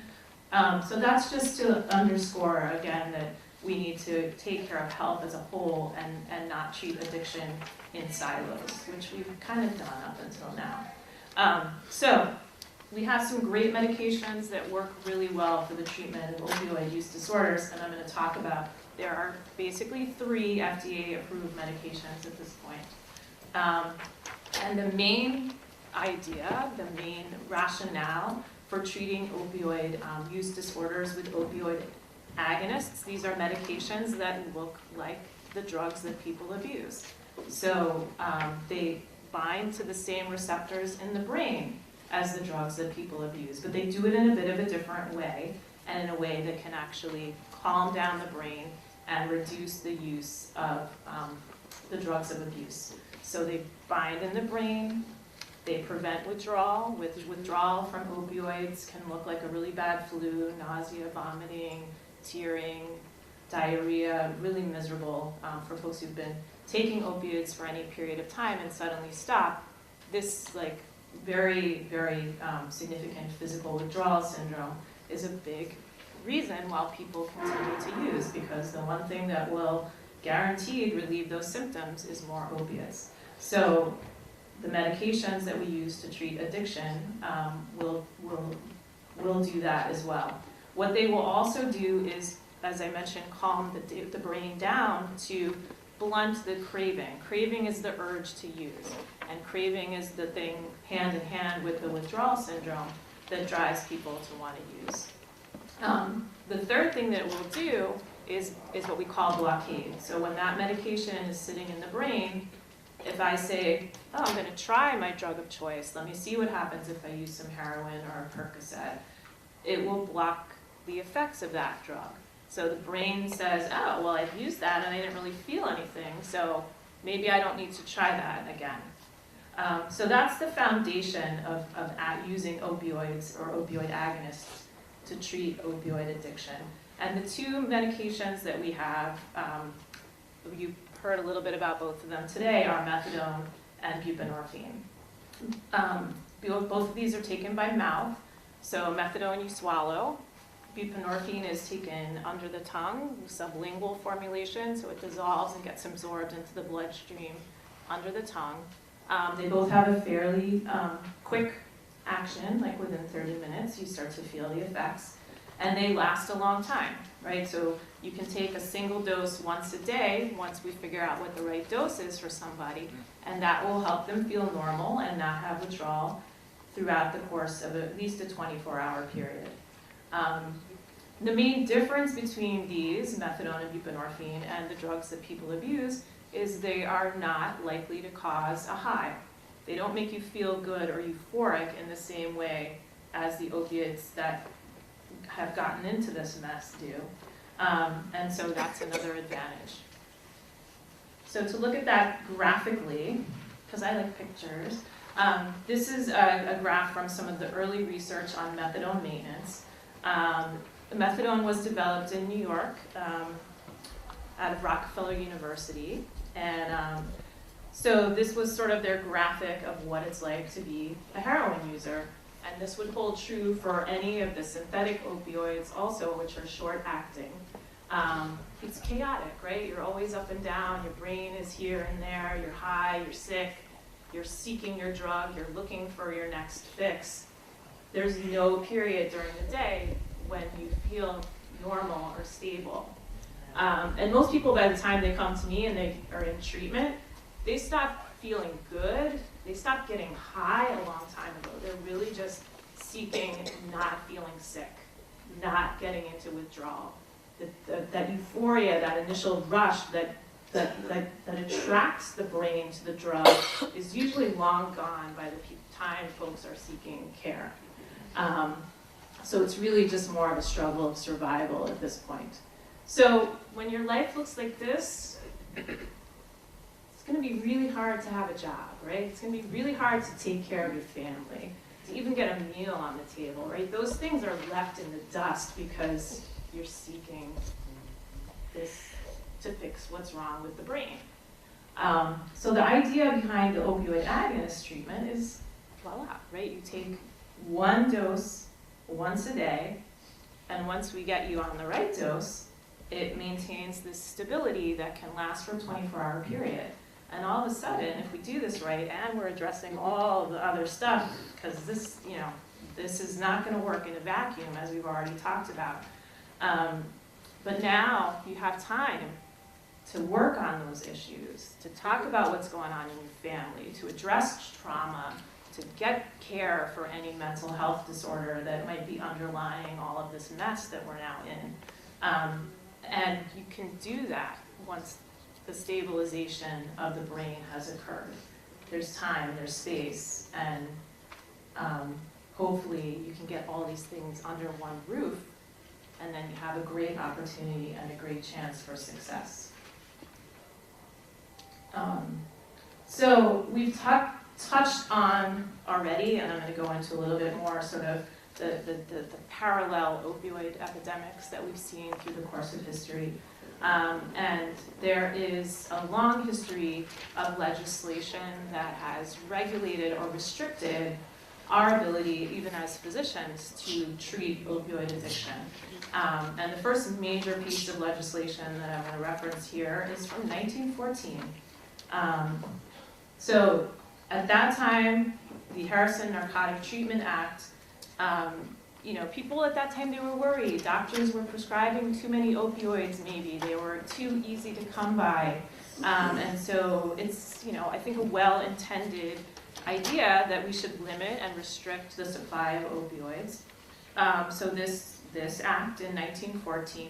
So that's just to underscore, again, that we need to take care of health as a whole and not treat addiction in silos, which we've kind of done up until now. So we have some great medications that work really well for the treatment of opioid use disorders, and I'm going to talk about. There are basically 3 FDA-approved medications at this point. And the main idea, the main rationale for treating opioid use disorders with opioid agonists, these are medications that look like the drugs that people abuse. So they bind to the same receptors in the brain as the drugs that people abuse, but they do it in a bit of a different way, and in a way that can actually calm down the brain and reduce the use of the drugs of abuse. So they bind in the brain, they prevent withdrawal. Withdrawal from opioids can look like a really bad flu, nausea, vomiting, tearing, diarrhea, really miserable for folks who've been taking opioids for any period of time and suddenly stop. This very, very significant physical withdrawal syndrome is a big reason why people continue to use, because the one thing that will guaranteed relieve those symptoms is more opiates. So the medications that we use to treat addiction will do that as well. What they will also do is, as I mentioned, calm the brain down to blunt the craving. Craving is the urge to use, and craving is the thing hand in hand with the withdrawal syndrome that drives people to want to use. The third thing that it will do is what we call blockade. So when that medication is sitting in the brain, if I say, oh, I'm going to try my drug of choice, let me see what happens if I use some heroin or a Percocet, it will block the effects of that drug. So the brain says, oh, well, I've used that and I didn't really feel anything, so maybe I don't need to try that again. So that's the foundation of using opioids or opioid agonists to treat opioid addiction. And the 2 medications that we have, you heard a little bit about both of them today, are methadone and buprenorphine. Both of these are taken by mouth. So methadone you swallow. Buprenorphine is taken under the tongue, sublingual formulation, so it dissolves and gets absorbed into the bloodstream under the tongue. They both have a fairly quick action, like within 30 minutes you start to feel the effects, and they last a long time, right? So you can take a single dose once a day once we figure out what the right dose is for somebody, and that will help them feel normal and not have withdrawal throughout the course of at least a 24-hour period. The main difference between these, methadone and buprenorphine, and the drugs that people abuse is they are not likely to cause a high. They don't make you feel good or euphoric in the same way as the opiates that have gotten into this mess do. And so that's another advantage. So to look at that graphically, because I like pictures, this is a graph from some of the early research on methadone maintenance. Methadone was developed in New York out of Rockefeller University. And so this was sort of their graphic of what it's like to be a heroin user. And this would hold true for any of the synthetic opioids also, which are short-acting. It's chaotic, right? You're always up and down, your brain is here and there, you're high, you're sick, you're seeking your drug, you're looking for your next fix. There's no period during the day when you feel normal or stable. And most people, by the time they come to me and they are in treatment, they stop feeling good. They stopped getting high a long time ago. They're really just seeking not feeling sick, not getting into withdrawal. That euphoria, that initial rush that attracts the brain to the drug is usually long gone by the time folks are seeking care. So it's really just more of a struggle of survival at this point. So when your life looks like this, it's going to be really hard to have a job, right? It's going to be really hard to take care of your family, to even get a meal on the table, right? Those things are left in the dust because you're seeking this to fix what's wrong with the brain. So the idea behind the opioid agonist treatment is, voila, right? You take one dose once a day, and once we get you on the right dose, it maintains this stability that can last for a 24-hour period. And all of a sudden, if we do this right, and we're addressing all the other stuff, because this, this is not going to work in a vacuum, as we've already talked about. But now you have time to work on those issues, to talk about what's going on in your family, to address trauma, to get care for any mental health disorder that might be underlying all of this mess that we're now in. And you can do that once the stabilization of the brain has occurred. There's time, there's space, and hopefully you can get all these things under one roof, and then you have a great opportunity and a great chance for success. So we've touched on already, and I'm going to go into a little bit more sort of the parallel opioid epidemics that we've seen through the course of history. And there is a long history of legislation that has regulated or restricted our ability, even as physicians, to treat opioid addiction. And the first major piece of legislation that I'm going to reference here is from 1914. So at that time, the Harrison Narcotic Treatment Act, people at that time, they were worried. Doctors were prescribing too many opioids, maybe. They were too easy to come by. And so it's, I think a well-intended idea that we should limit and restrict the supply of opioids. So this act in 1914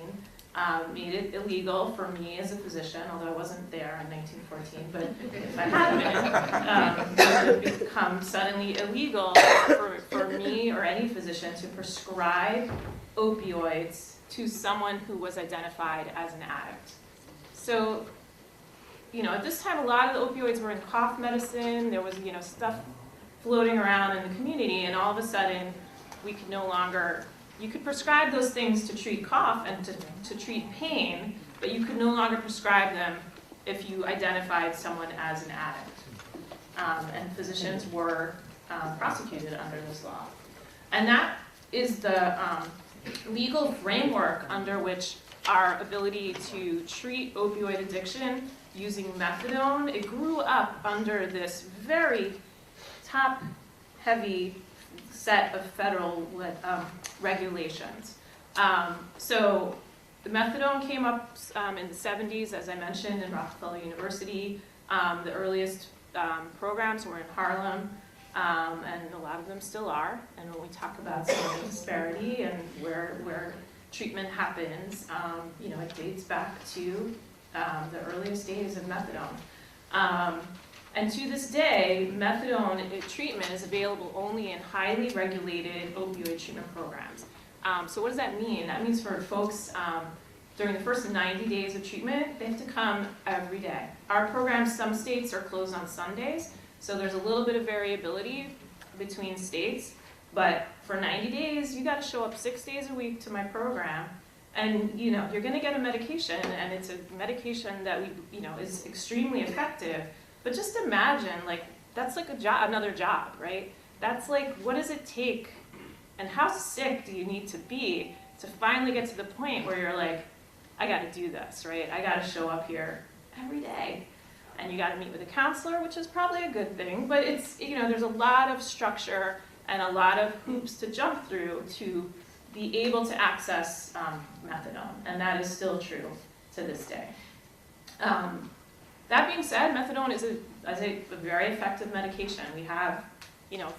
made it illegal for me as a physician, although I wasn't there in 1914, but if I had been, it would become suddenly illegal for me or any physician to prescribe opioids to someone who was identified as an addict. So, at this time, a lot of the opioids were in cough medicine. There was, stuff floating around in the community, and all of a sudden, we could no longer. You could prescribe those things to treat cough and to treat pain, but you could no longer prescribe them if you identified someone as an addict. And physicians were prosecuted under this law. And that is the legal framework under which our ability to treat opioid addiction using methadone, it grew up under this very top-heavy set of federal regulations. So the methadone came up in the 70s, as I mentioned, in Rockefeller University. The earliest programs were in Harlem, and a lot of them still are. And when we talk about some of the disparity and where treatment happens, it dates back to the earliest days of methadone. And to this day, methadone treatment is available only in highly regulated opioid treatment programs. So what does that mean? That means for folks during the first 90 days of treatment, they have to come every day. Our programs, some states are closed on Sundays, so there's a little bit of variability between states. But for 90 days, you got to show up 6 days a week to my program, And you're going to get a medication, and it's a medication that is extremely effective. But just imagine, like, that's like another job, right? That's like, what does it take, and how sick do you need to be to finally get to the point where you're like, I got to do this, right? I got to show up here every day. And you got to meet with a counselor, which is probably a good thing, but it's, there's a lot of structure and a lot of hoops to jump through to be able to access methadone, and that is still true to this day. That being said, methadone is a very effective medication. We have,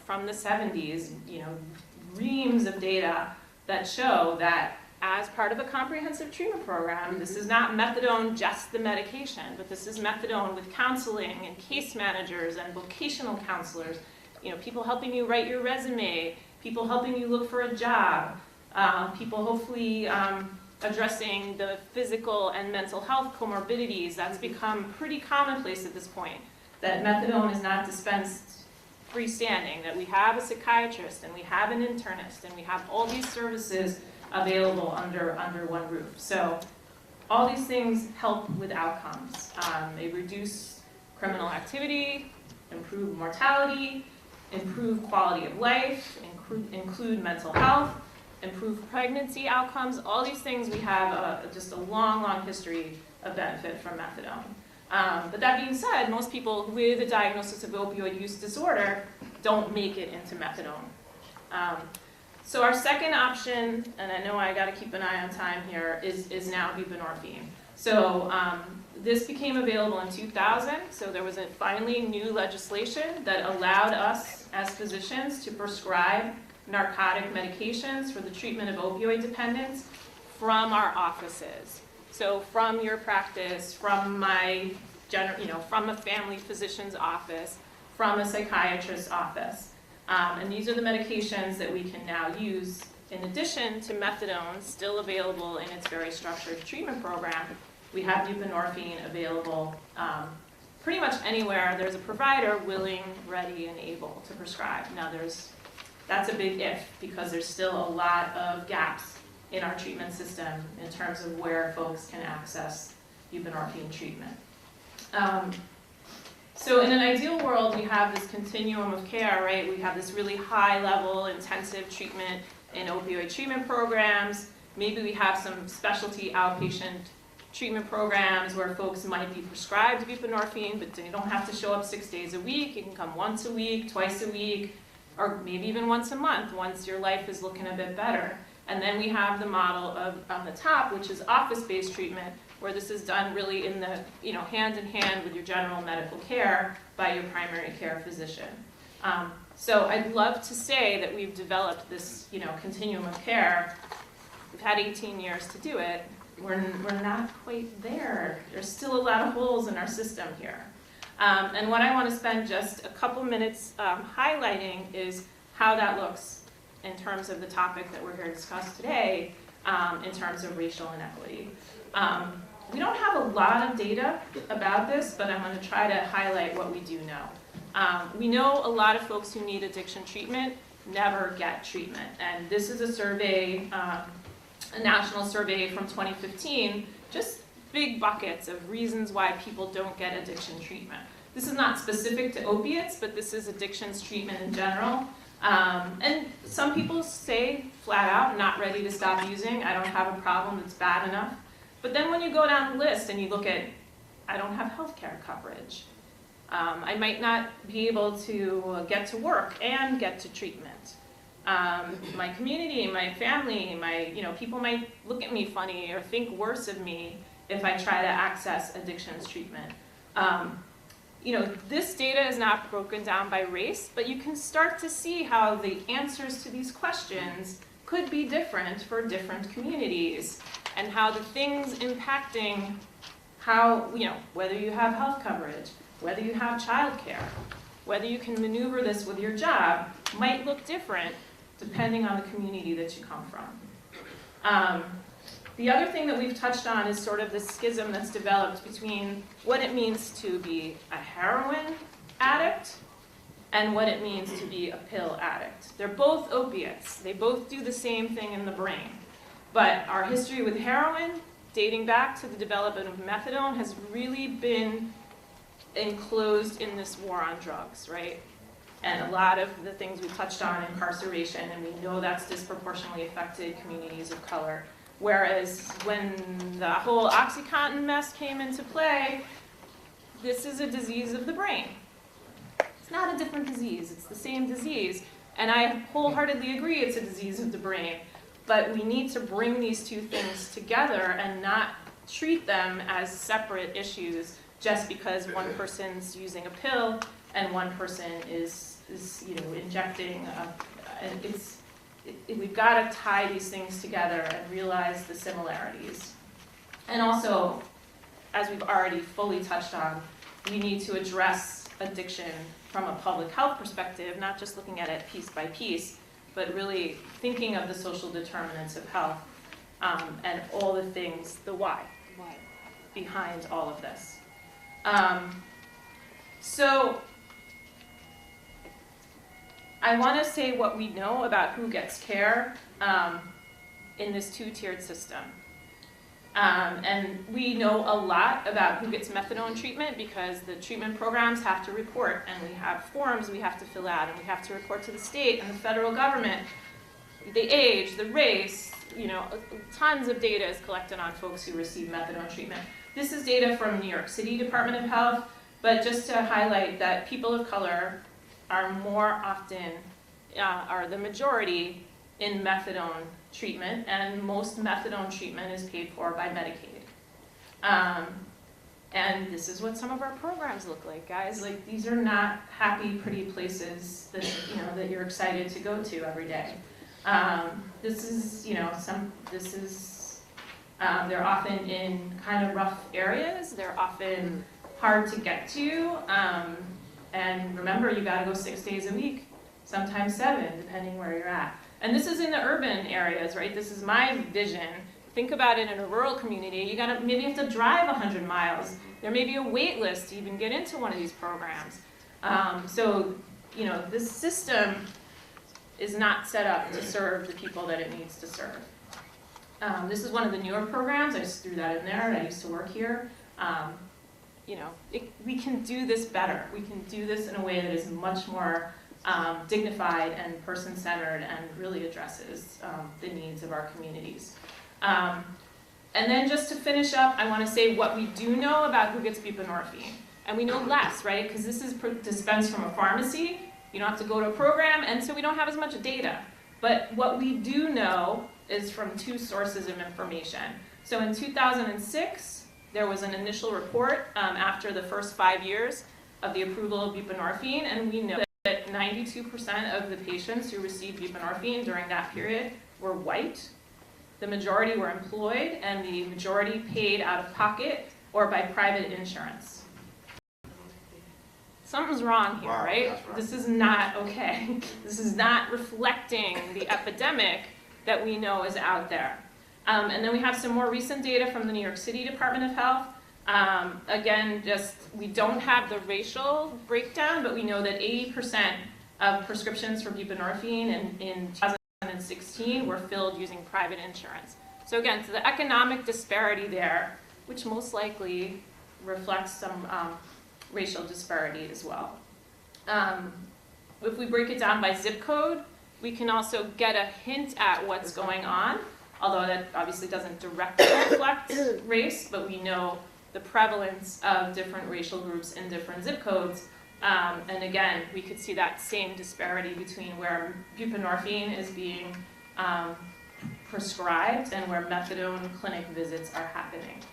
from the 70s, reams of data that show that as part of a comprehensive treatment program, this is not methadone just the medication, but this is methadone with counseling and case managers and vocational counselors, people helping you write your resume, people helping you look for a job, people hopefully addressing the physical and mental health comorbidities. That's become pretty commonplace at this point, that methadone is not dispensed freestanding, that we have a psychiatrist and we have an internist and we have all these services available under one roof. So all these things help with outcomes. They reduce criminal activity, improve mortality, improve quality of life, include mental health, improve pregnancy outcomes. All these things we have just a long, long history of benefit from methadone. But that being said, most people with a diagnosis of opioid use disorder don't make it into methadone. So our second option, and I know I got to keep an eye on time here, is now buprenorphine. So this became available in 2000. So there was finally new legislation that allowed us as physicians to prescribe narcotic medications for the treatment of opioid dependence from our offices. So from your practice, from my from a family physician's office, from a psychiatrist's office. And these are the medications that we can now use in addition to methadone, still available in its very structured treatment program. We have buprenorphine available pretty much anywhere there's a provider willing, ready, and able to prescribe. Now that's a big if, because there's still a lot of gaps in our treatment system in terms of where folks can access buprenorphine treatment. So in an ideal world, we have this continuum of care, right? We have this really high-level, intensive treatment in opioid treatment programs. Maybe we have some specialty outpatient treatment programs where folks might be prescribed buprenorphine, but they don't have to show up 6 days a week. You can come once a week, twice a week, or maybe even once a month, once your life is looking a bit better. And then we have the model on the top, which is office-based treatment, where this is done really in the, hand in hand with your general medical care by your primary care physician. So I'd love to say that we've developed this, continuum of care. We've had 18 years to do it. We're not quite there. There's still a lot of holes in our system here. And what I want to spend just a couple minutes highlighting is how that looks in terms of the topic that we're here to discuss today, in terms of racial inequity. We don't have a lot of data about this, but I'm going to try to highlight what we do know. We know a lot of folks who need addiction treatment never get treatment. And this is a survey, a national survey from 2015, just big buckets of reasons why people don't get addiction treatment. This is not specific to opiates, but this is addictions treatment in general. And some people say flat out, not ready to stop using. I don't have a problem, it's bad enough. But then when you go down the list and you look at, I don't have health care coverage. I might not be able to get to work and get to treatment. My community, my family, people might look at me funny or think worse of me if I try to access addictions treatment. This data is not broken down by race, but you can start to see how the answers to these questions could be different for different communities, and how the things impacting how, whether you have health coverage, whether you have childcare, whether you can maneuver this with your job, might look different depending on the community that you come from. The other thing that we've touched on is sort of the schism that's developed between what it means to be a heroin addict and what it means to be a pill addict. They're both opiates. They both do the same thing in the brain. But our history with heroin, dating back to the development of methadone, has really been enclosed in this war on drugs, right? And a lot of the things we touched on, incarceration, and we know that's disproportionately affected communities of color. Whereas when the whole OxyContin mess came into play, this is a disease of the brain. It's not a different disease, it's the same disease. And I wholeheartedly agree it's a disease of the brain. But we need to bring these two things together and not treat them as separate issues just because one person's using a pill and one person is injecting. We've got to tie these things together and realize the similarities. And also, as we've already fully touched on, we need to address addiction from a public health perspective, not just looking at it piece by piece, but really thinking of the social determinants of health and all the things, the why behind all of this. So I want to say what we know about who gets care in this two-tiered system. And we know a lot about who gets methadone treatment because the treatment programs have to report, and we have forms we have to fill out, and we have to report to the state and the federal government the age, the race, tons of data is collected on folks who receive methadone treatment. This is data from New York City Department of Health, but just to highlight that people of color are more often, are the majority in methadone treatment, and most methadone treatment is paid for by Medicaid. And this is what some of our programs look like, guys. Like, these are not happy, pretty places that, that you're excited to go to every day. This is, they're often in kind of rough areas. They're often hard to get to. And remember, you gotta go 6 days a week, sometimes 7, depending where you're at. And this is in the urban areas, right? This is my vision. Think about it in a rural community. You maybe have to drive 100 miles. There may be a wait list to even get into one of these programs. So, this system is not set up to serve the people that it needs to serve. This is one of the newer programs. I just threw that in there. I used to work here. We can do this better. We can do this in a way that is much more dignified and person-centered and really addresses the needs of our communities. And then just to finish up, I want to say what we do know about who gets buprenorphine. And we know less, right? Because this is dispensed from a pharmacy. You don't have to go to a program, and so we don't have as much data. But what we do know is from 2 sources of information. So in 2006, there was an initial report after the first 5 years of the approval of buprenorphine, and we know that 92% of the patients who received buprenorphine during that period were white. The majority were employed, and the majority paid out of pocket or by private insurance. Something's wrong here, Wow, right? that's right? This is not okay. This is not reflecting the epidemic that we know is out there. And then we have some more recent data from the New York City Department of Health. Again, we don't have the racial breakdown, but we know that 80% of prescriptions for buprenorphine in 2016 were filled using private insurance. So again, so the economic disparity there, which most likely reflects some racial disparity as well. If we break it down by zip code, we can also get a hint at what's going on, although that obviously doesn't directly reflect race, but we know the prevalence of different racial groups in different zip codes. And again, we could see that same disparity between where buprenorphine is being prescribed and where methadone clinic visits are happening.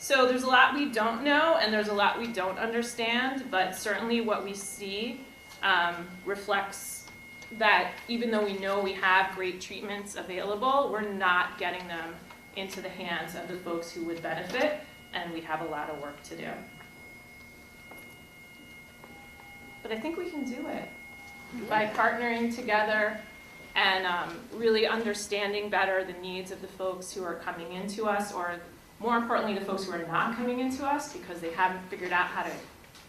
So there's a lot we don't know, and there's a lot we don't understand, but certainly what we see reflects that even though we know we have great treatments available, we're not getting them into the hands of the folks who would benefit, and we have a lot of work to do. But I think we can do it by partnering together and really understanding better the needs of the folks who are coming into us, or more importantly, the folks who are not coming into us because they haven't figured out how to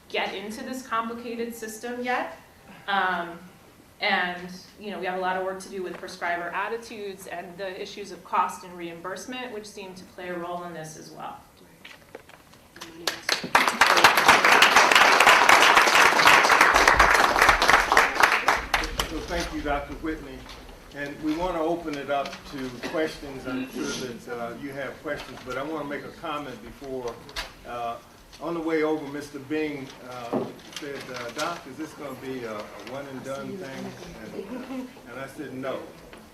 get into this complicated system yet. And, you know, we have a lot of work to do with prescriber attitudes and the issues of cost and reimbursement, which seem to play a role in this as well. So thank you, Dr. Whitney. And we want to open it up to questions. I'm sure that you have questions, but I want to make a comment before. On the way over, Mr. Bing said, Doc, is this going to be a one and done thing? And I said, no,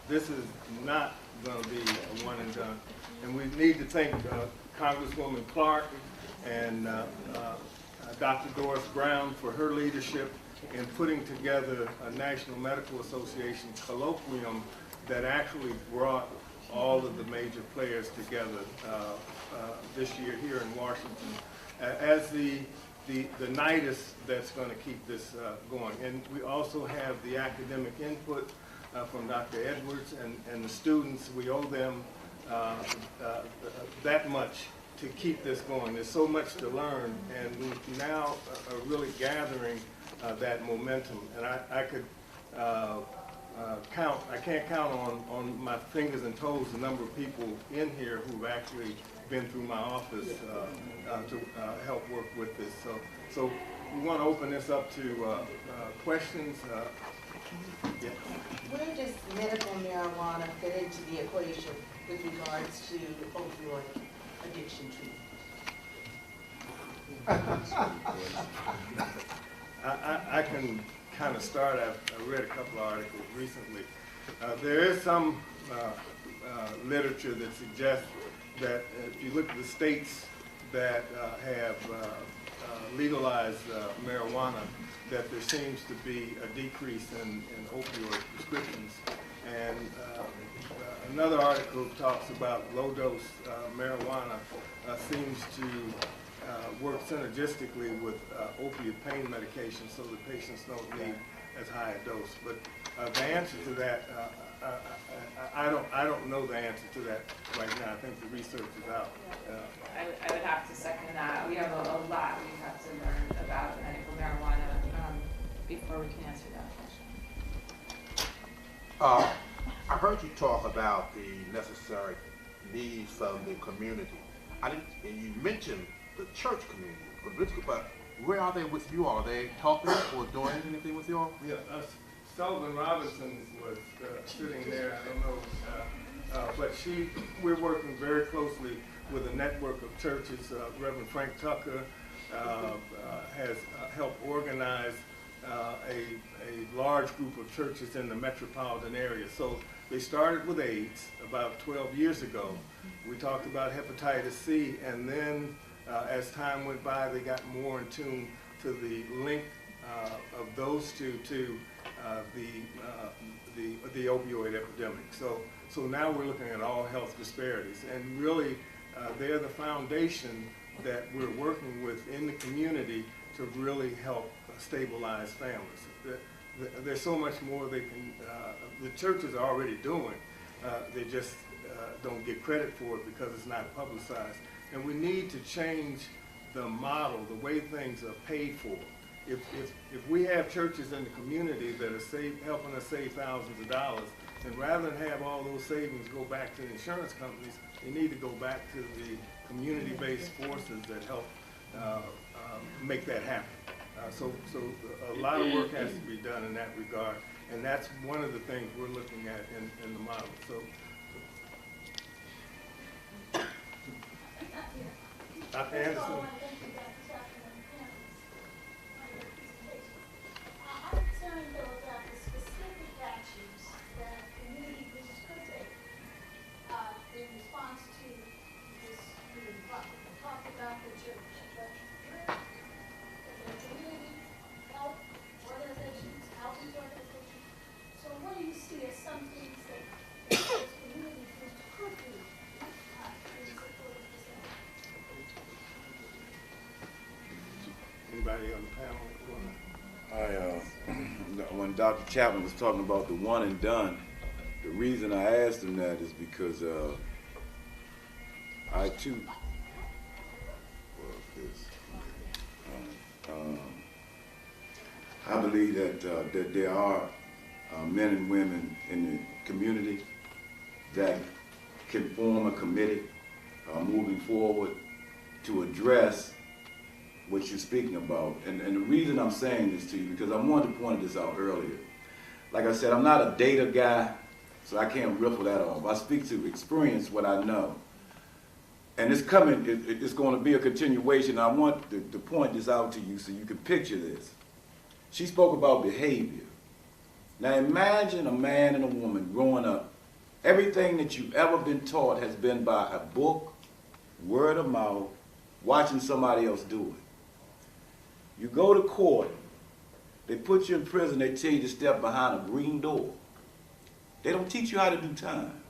this is not going to be a one and done. And we need to thank Congresswoman Clarke and Dr. Doris Brown for her leadership in putting together a National Medical Association colloquium that actually brought all of the major players together this year here in Washington as the nidus that's going to keep this going. And we also have the academic input from Dr. Edwards and the students. We owe them that much to keep this going. There's so much to learn, and we now are really gathering that momentum. And I could count, I can't count on my fingers and toes the number of people in here who've actually been through my office to help work with this. So we want to open this up to questions. Yeah. Where does medical marijuana fit into the equation with regards to opioid addiction treatment? I can kind of start. I read a couple of articles recently. There is some literature that suggests that if you look at the states that have legalized marijuana, that there seems to be a decrease in opioid prescriptions. And another article talks about low-dose marijuana seems to work synergistically with opiate pain medication, so the patients don't need as high a dose. But the answer to that, I don't know the answer to that right now. I think the research is out. I would have to second that. We have a lot we have to learn about medical marijuana before we can answer that question. I heard you talk about the necessary needs from the community. And you mentioned the church community, but where are they with you all? Are they talking or doing anything with you all? Yeah, Sullivan Robinson was sitting there. I don't know, but we're working very closely with a network of churches. Reverend Frank Tucker has helped organize a large group of churches in the metropolitan area. So they started with AIDS about 12 years ago. We talked about hepatitis C, and then as time went by, they got more in tune to the link of those two to the opioid epidemic. So now we're looking at all health disparities, and really they're the foundation that we're working with in the community to really help stabilize families. There's so much more they can, the churches are already doing. They just don't get credit for it because it's not publicized. And we need to change the model, the way things are paid for. If we have churches in the community that are helping us save thousands of dollars, then rather than have all those savings go back to the insurance companies, they need to go back to the community-based forces that help make that happen. So a lot of work has to be done in that regard, and that's one of the things we're looking at in the model. So, Dr. Anderson. I'm concerned though about the specific actions that community groups could take in response to this meeting. Talk about the church, but the community health organizations, housing organizations. So what do you see as some things that those community groups could do in support of this effort? Anybody on the panel? When Dr. Chapman was talking about the one and done, the reason I asked him that is because I too I believe that there are men and women in the community that can form a committee moving forward to address what you're speaking about. And the reason I'm saying this to you, because I wanted to point this out earlier. Like I said, I'm not a data guy, so I can't riffle that off. I speak to experience what I know. And it's coming, it's going to be a continuation. I want to point this out to you so you can picture this. She spoke about behavior. Now imagine a man and a woman growing up. Everything that you've ever been taught has been by a book, word of mouth, watching somebody else do it. You go to court, they put you in prison, they tell you to step behind a green door. They don't teach you how to do time.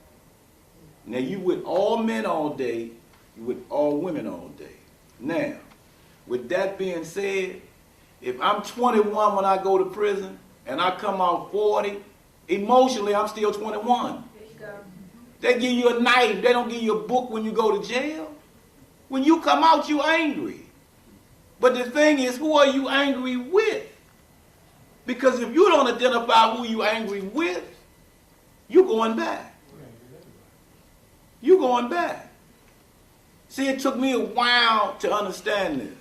Now you with all men all day, you with all women all day. Now, with that being said, if I'm 21 when I go to prison and I come out 40, emotionally I'm still 21. They give you a knife, they don't give you a book when you go to jail. When you come out, you're angry. But the thing is, who are you angry with? Because if you don't identify who you're angry with, you're going back. You're going back. See, it took me a while to understand this.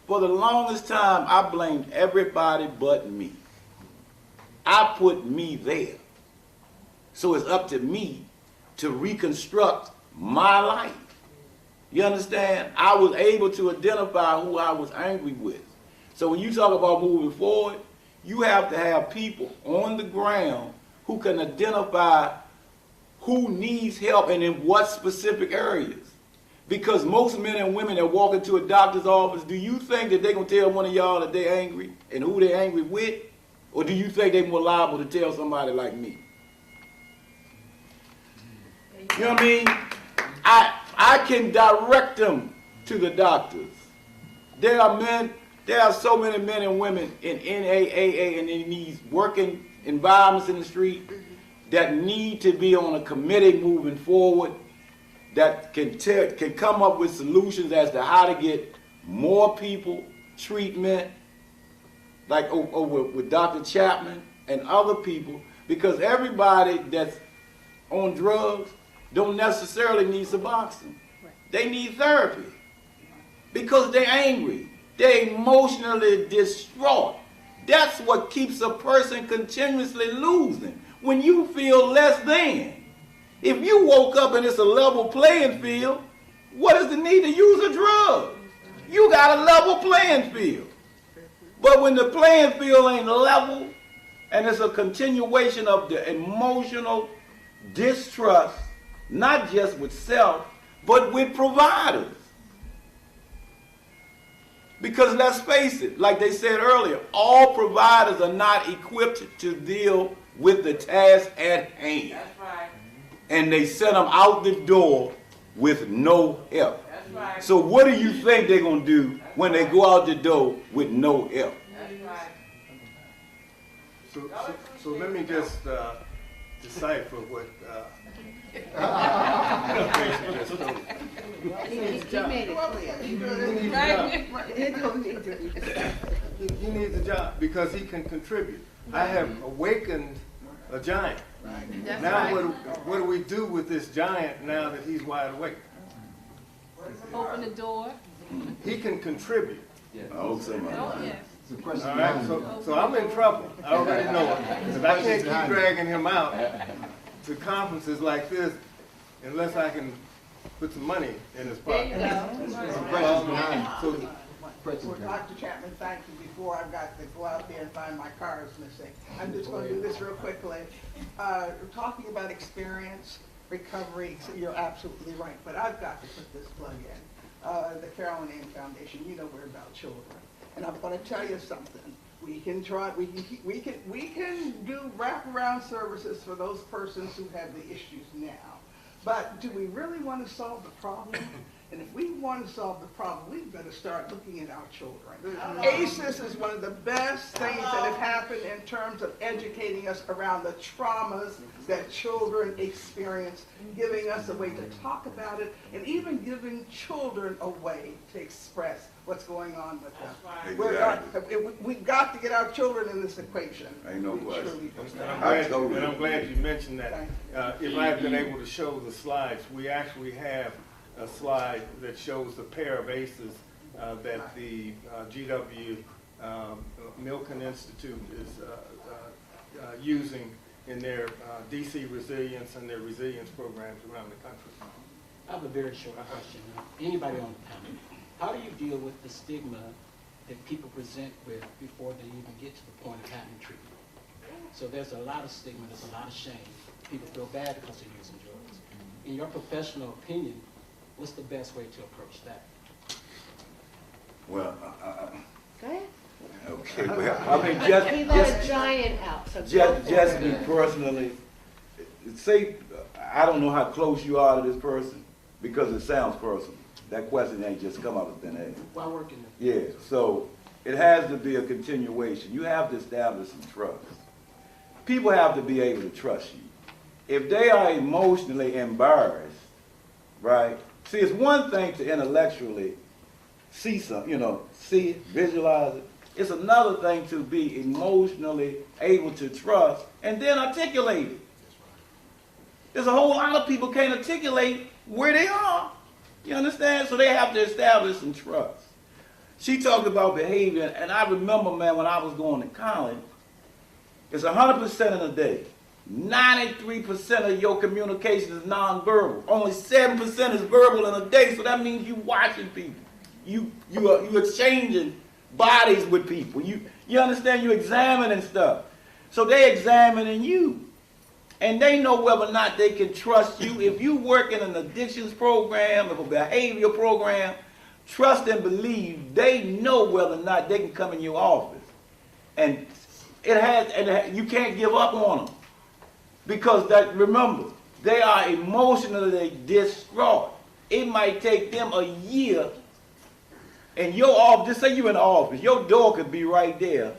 For the longest time, I blamed everybody but me. I put me there. So it's up to me to reconstruct my life. You understand? I was able to identify who I was angry with. So when you talk about moving forward, you have to have people on the ground who can identify who needs help and in what specific areas. Because most men and women that walk into a doctor's office, do you think that they're going to tell one of y'all that they're angry and who they're angry with? Or do you think they're more liable to tell somebody like me? You know what I mean? I can direct them to the doctors. There are so many men and women in NAAA and in these working environments in the street that need to be on a committee moving forward that can come up with solutions as to how to get more people treatment, like with Dr. Chapman and other people, because everybody that's on drugs don't necessarily need Suboxone. They need therapy because they're angry. They're emotionally distraught. That's what keeps a person continuously losing. When you feel less than. If you woke up and it's a level playing field, what is the need to use a drug? You got a level playing field. But when the playing field ain't level and it's a continuation of the emotional distrust, not just with self, but with providers. Because let's face it, like they said earlier, all providers are not equipped to deal with the task at hand. That's right. And they send them out the door with no help. That's right. So what do you think they're going to do when they go out the door with no help? That's right. So let me just decipher what He made it clear. He needs a job because he can contribute. I have awakened a giant. That's Now right. what do we do with this giant now that he's wide awake? Open the door. He can contribute. I hope somebody. Oh, yes. All right, so I'm in trouble. I already know it. Because I can't keep dragging him out to conferences like this unless I can put some money in his There you pocket. go. For Dr. Chapman, thank you. Before I got to go out there and find my cars missing, I'm just going to do this real quickly. We're talking about experience, recovery, so you're absolutely right, but I've got to put this plug in. The Carolyn Ann Foundation, you know we're about children. And I'm going to tell you something. We can do wraparound services for those persons who have the issues now. But do we really want to solve the problem? And if we want to solve the problem, we better start looking at our children. Mm-hmm. ACEs is one of the best things that have happened in terms of educating us around the traumas that children experience, giving us a way to talk about it, and even giving children a way to express what's going on with them. We've got to get our children in this equation. Ain't no We question. truly do. And I'm glad you mentioned that. If I had been able to show the slides, we actually have a slide that shows the pair of ACEs that the GW Milken Institute is using in their DC resilience and their resilience programs around the country. I have a very short question. Anybody on the panel, how do you deal with the stigma that people present with before they even get to the point of having treatment? So there's a lot of stigma, there's a lot of shame. People feel bad because they're using drugs. In your professional opinion, what's the best way to approach that? Well, Go ahead. okay, well, I mean, just, He let a giant out, so go just for me it. personally, say, I don't know how close you are to this person, because it sounds personal. That question ain't just come out of thin air. While working with Yeah, so it has to be a continuation. You have to establish some trust. People have to be able to trust you. If they are emotionally embarrassed, right? See, it's one thing to intellectually see something, see it, visualize it. It's another thing to be emotionally able to trust and then articulate it. There's a whole lot of people can't articulate where they are. You understand? So they have to establish some trust. She talked about behavior, and I remember, man, when I was going to college, it's 100% in a day. 93% of your communication is nonverbal. Only 7% is verbal in a day, so that means you watching people. You exchanging bodies with people. You understand? You examining stuff. So they examining you. And they know whether or not they can trust you. If you work in an addictions program, if a behavior program, trust and believe they know whether or not they can come in your office. And you can't give up on them. Because remember, they are emotionally distraught. It might take them a year. And your office, just say you're in the office, your door could be right there.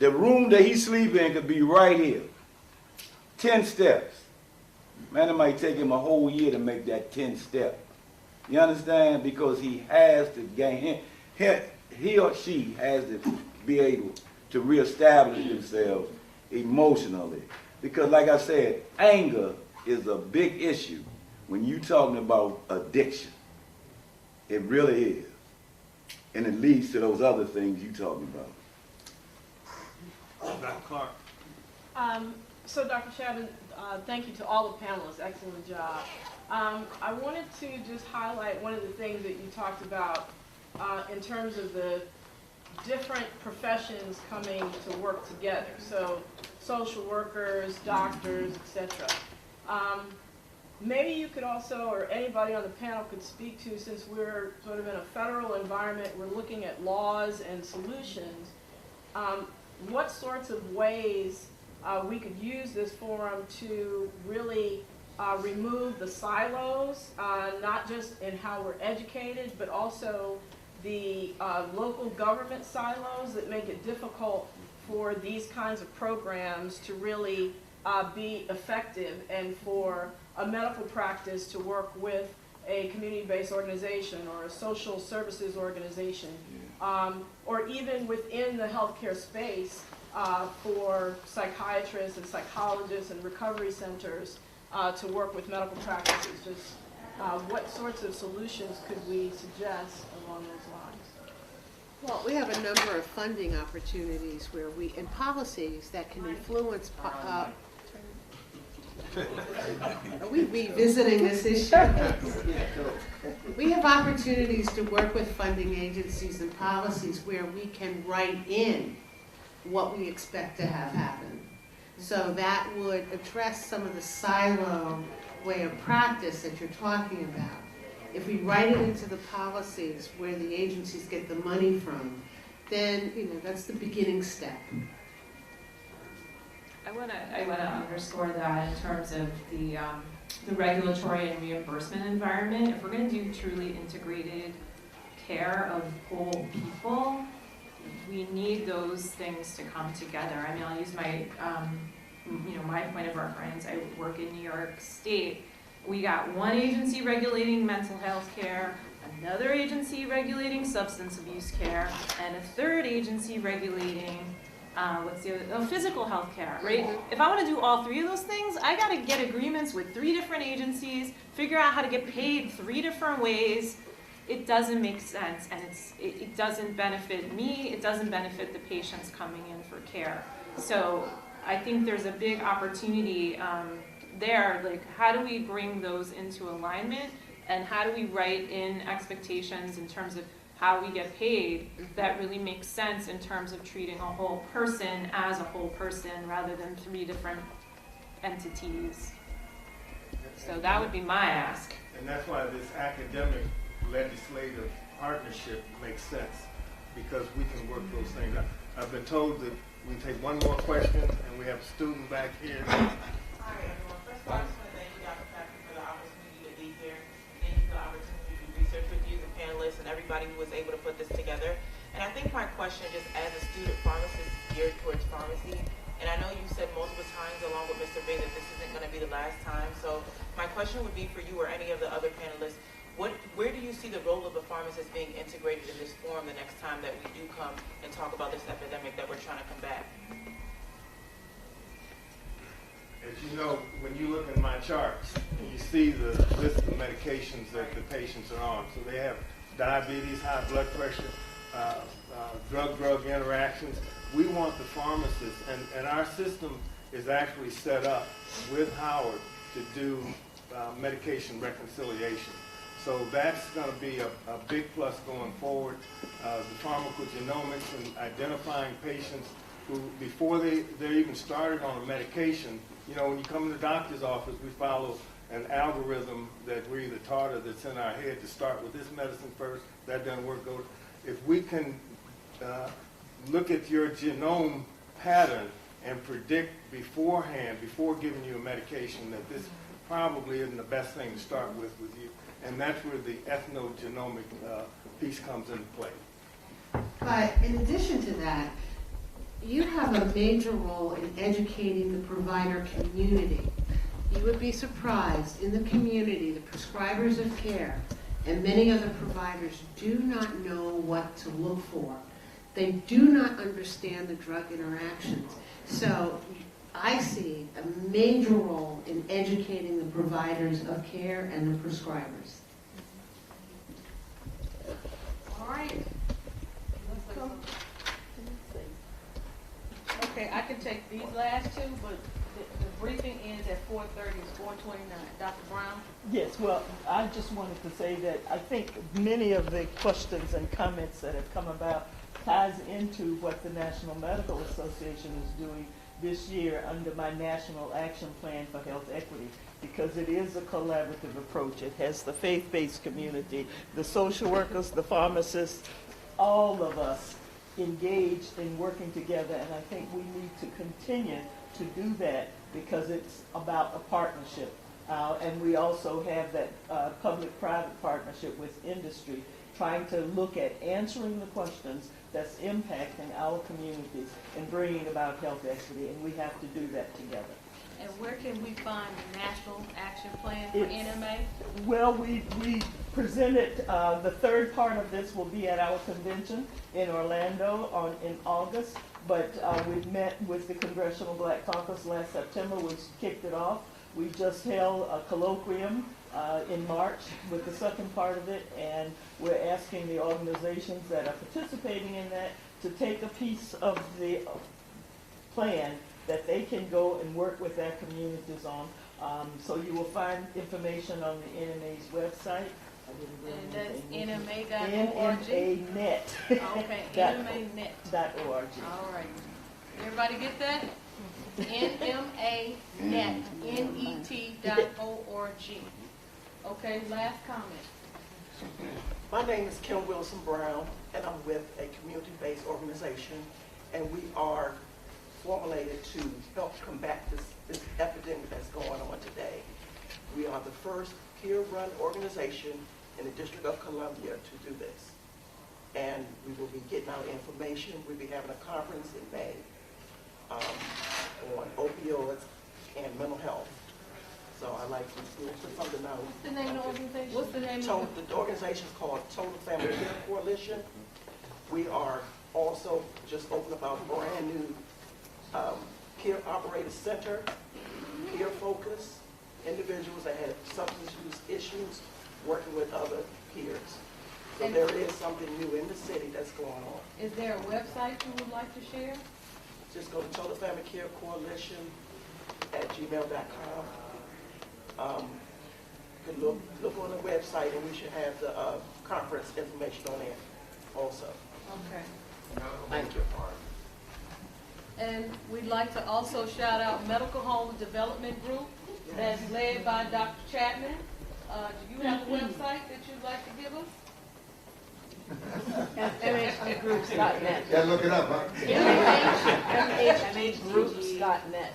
The room that he sleeps in could be right here. 10 steps. Man, it might take him a whole year to make that 10 step. You understand? Because he has to gain, he or she has to be able to reestablish themselves emotionally. Because like I said, anger is a big issue when you're talking about addiction. It really is. And it leads to those other things you're talking about. Dr. Clarke. So Dr. Chapman, thank you to all the panelists, excellent job. I wanted to just highlight one of the things that you talked about in terms of the different professions coming to work together. So social workers, doctors, etc. Maybe you could also, or anybody on the panel could speak to, since we're sort of in a federal environment, we're looking at laws and solutions, what sorts of ways we could use this forum to really remove the silos, not just in how we're educated, but also the local government silos that make it difficult for these kinds of programs to really be effective, and for a medical practice to work with a community-based organization or a social services organization, or even within the healthcare space for psychiatrists and psychologists and recovery centers to work with medical practices. Just what sorts of solutions could we suggest along those lines? Well, we have a number of funding opportunities where and policies that can influence, are we revisiting this issue? We have opportunities to work with funding agencies and policies where we can write in what we expect to have happen. So that would address some of the silo way of practice that you're talking about. If we write it into the policies where the agencies get the money from, then that's the beginning step. I wanna underscore that in terms of the regulatory and reimbursement environment. If we're gonna do truly integrated care of whole people, we need those things to come together. I mean, I'll use my, my point of reference. I work in New York State. We got one agency regulating mental health care, another agency regulating substance abuse care, and a third agency regulating physical health care, right? If I want to do all three of those things, I got to get agreements with 3 different agencies, figure out how to get paid 3 different ways. It doesn't make sense, and it doesn't benefit me, it doesn't benefit the patients coming in for care. So I think there's a big opportunity there, like how do we bring those into alignment, and how do we write in expectations in terms of how we get paid that really makes sense in terms of treating a whole person as a whole person rather than 3 different entities. So that would be my ask. And that's why this academic legislative partnership makes sense, because we can work those things out. I've been told that we take one more question, and we have a student back here. Hi, everyone. First of all, I just want to thank you, Dr. Chapman, for the opportunity to be here. Thank you for the opportunity to do research with you, the panelists, and everybody who was able to put this together. And I think my question, just as a student pharmacist geared towards pharmacy, and I know you said multiple times along with Mr. Bing that this isn't going to be the last time, so my question would be for you or any of the other panelists, where do you see the role of the pharmacist being integrated in this forum the next time that we do come and talk about this epidemic that we're trying to combat? As you know, when you look at my charts, you see the list of medications that the patients are on. So they have diabetes, high blood pressure, drug-drug interactions. We want the pharmacists, and our system is actually set up with Howard to do medication reconciliation. So that's going to be a big plus going forward. The pharmacogenomics and identifying patients who, before they're even started on a medication, you know, when you come to the doctor's office, we follow an algorithm that we're either taught or that's in our head to start with this medicine first. That doesn't work. If we can look at your genome pattern and predict beforehand, before giving you a medication, that this probably isn't the best thing to start with you. And that's where the ethnogenomic piece comes into play. But in addition to that, you have a major role in educating the provider community. You would be surprised, in the community, the prescribers of care and many other providers do not know what to look for. They do not understand the drug interactions. So I see a major role in educating the providers of care and the prescribers. All right. Okay, I can take these last 2, but the briefing ends at 4:30. It's 4:29. Dr. Brown? Yes, well, I just wanted to say that I think many of the questions and comments that have come about ties into what the National Medical Association is doing this year under my National Action Plan for Health Equity, because it is a collaborative approach. It has the faith-based community, the social workers, the pharmacists, all of us engaged in working together, and I think we need to continue to do that because it's about a partnership. And we also have that public-private partnership with industry, trying to look at answering the questions that's impacting our communities and bringing about health equity, and we have to do that together. And where can we find the National Action Plan for NMA? Well, we presented, the third part of this will be at our convention in Orlando in August, but we met with the Congressional Black Caucus last September, which kicked it off. We just held a colloquium in March with the second part of it, and we're asking the organizations that are participating in that to take a piece of the plan that they can go and work with their communities on. So you will find information on the NMA's website. And that's NMA.org? NMAnet. Okay, NMAnet.org. All right. Everybody get that? NMAnet, net.org. Okay, last comment. My name is Kim Wilson Brown, and I'm with a community-based organization, and we are formulated to help combat this epidemic that's going on today. We are the first peer-run organization in the District of Columbia to do this. And we will be getting out information. We'll be having a conference in May on opioids and mental health. So I'd like to put something out. What's the name of the organization? What's the name of The organization is called Total Family Care Coalition. We are also just opened up our brand new peer operated center, peer focus, individuals that have substance use issues working with other peers. So And there is something new in the city that's going on. Is there a website you would like to share? Just go to Total Family Care Coalition at gmail.com. You can look on the website, and we should have the conference information on there also. Okay. Thank you. And we'd like to also shout out Medical Home Development Group that's led by Dr. Chapman. Do you have a website that you'd like to give us? MHGroups.net. Yeah, look it up, huh? MHGroups.net.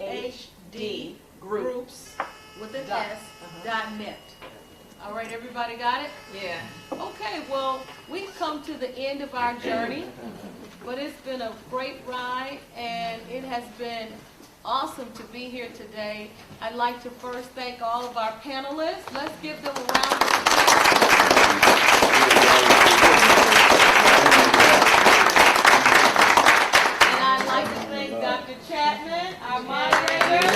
MHD groups with an S.net. All right, everybody got it? Yeah. Okay, well, we've come to the end of our journey, but it's been a great ride, and it has been awesome to be here today. I'd like to first thank all of our panelists. Let's give them a round of applause. And I'd like to thank Dr. Chapman, our moderator.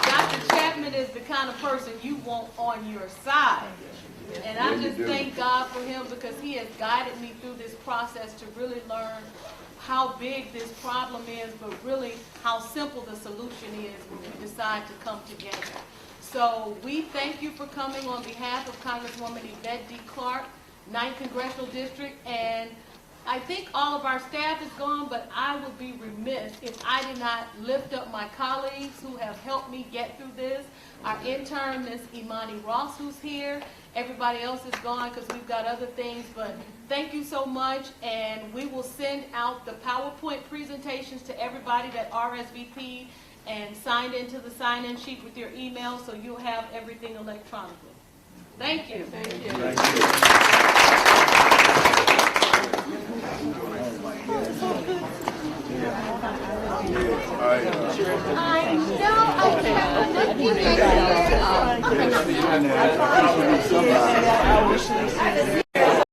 Dr. Chapman is the kind of person you want on your side. And I just thank God for him because he has guided me through this process to really learn how big this problem is, but really how simple the solution is when we decide to come together. So we thank you for coming on behalf of Congresswoman Yvette D. Clarke, 9th Congressional District, and I think all of our staff is gone, but I would be remiss if I did not lift up my colleagues who have helped me get through this. Our intern, Ms. Imani Ross, who's here. Everybody else is gone because we've got other things, but thank you so much, and we will send out the PowerPoint presentations to everybody that RSVP and signed into the sign-in sheet with your email, so you'll have everything electronically. Thank you. Thank you. Thank I know, I can't.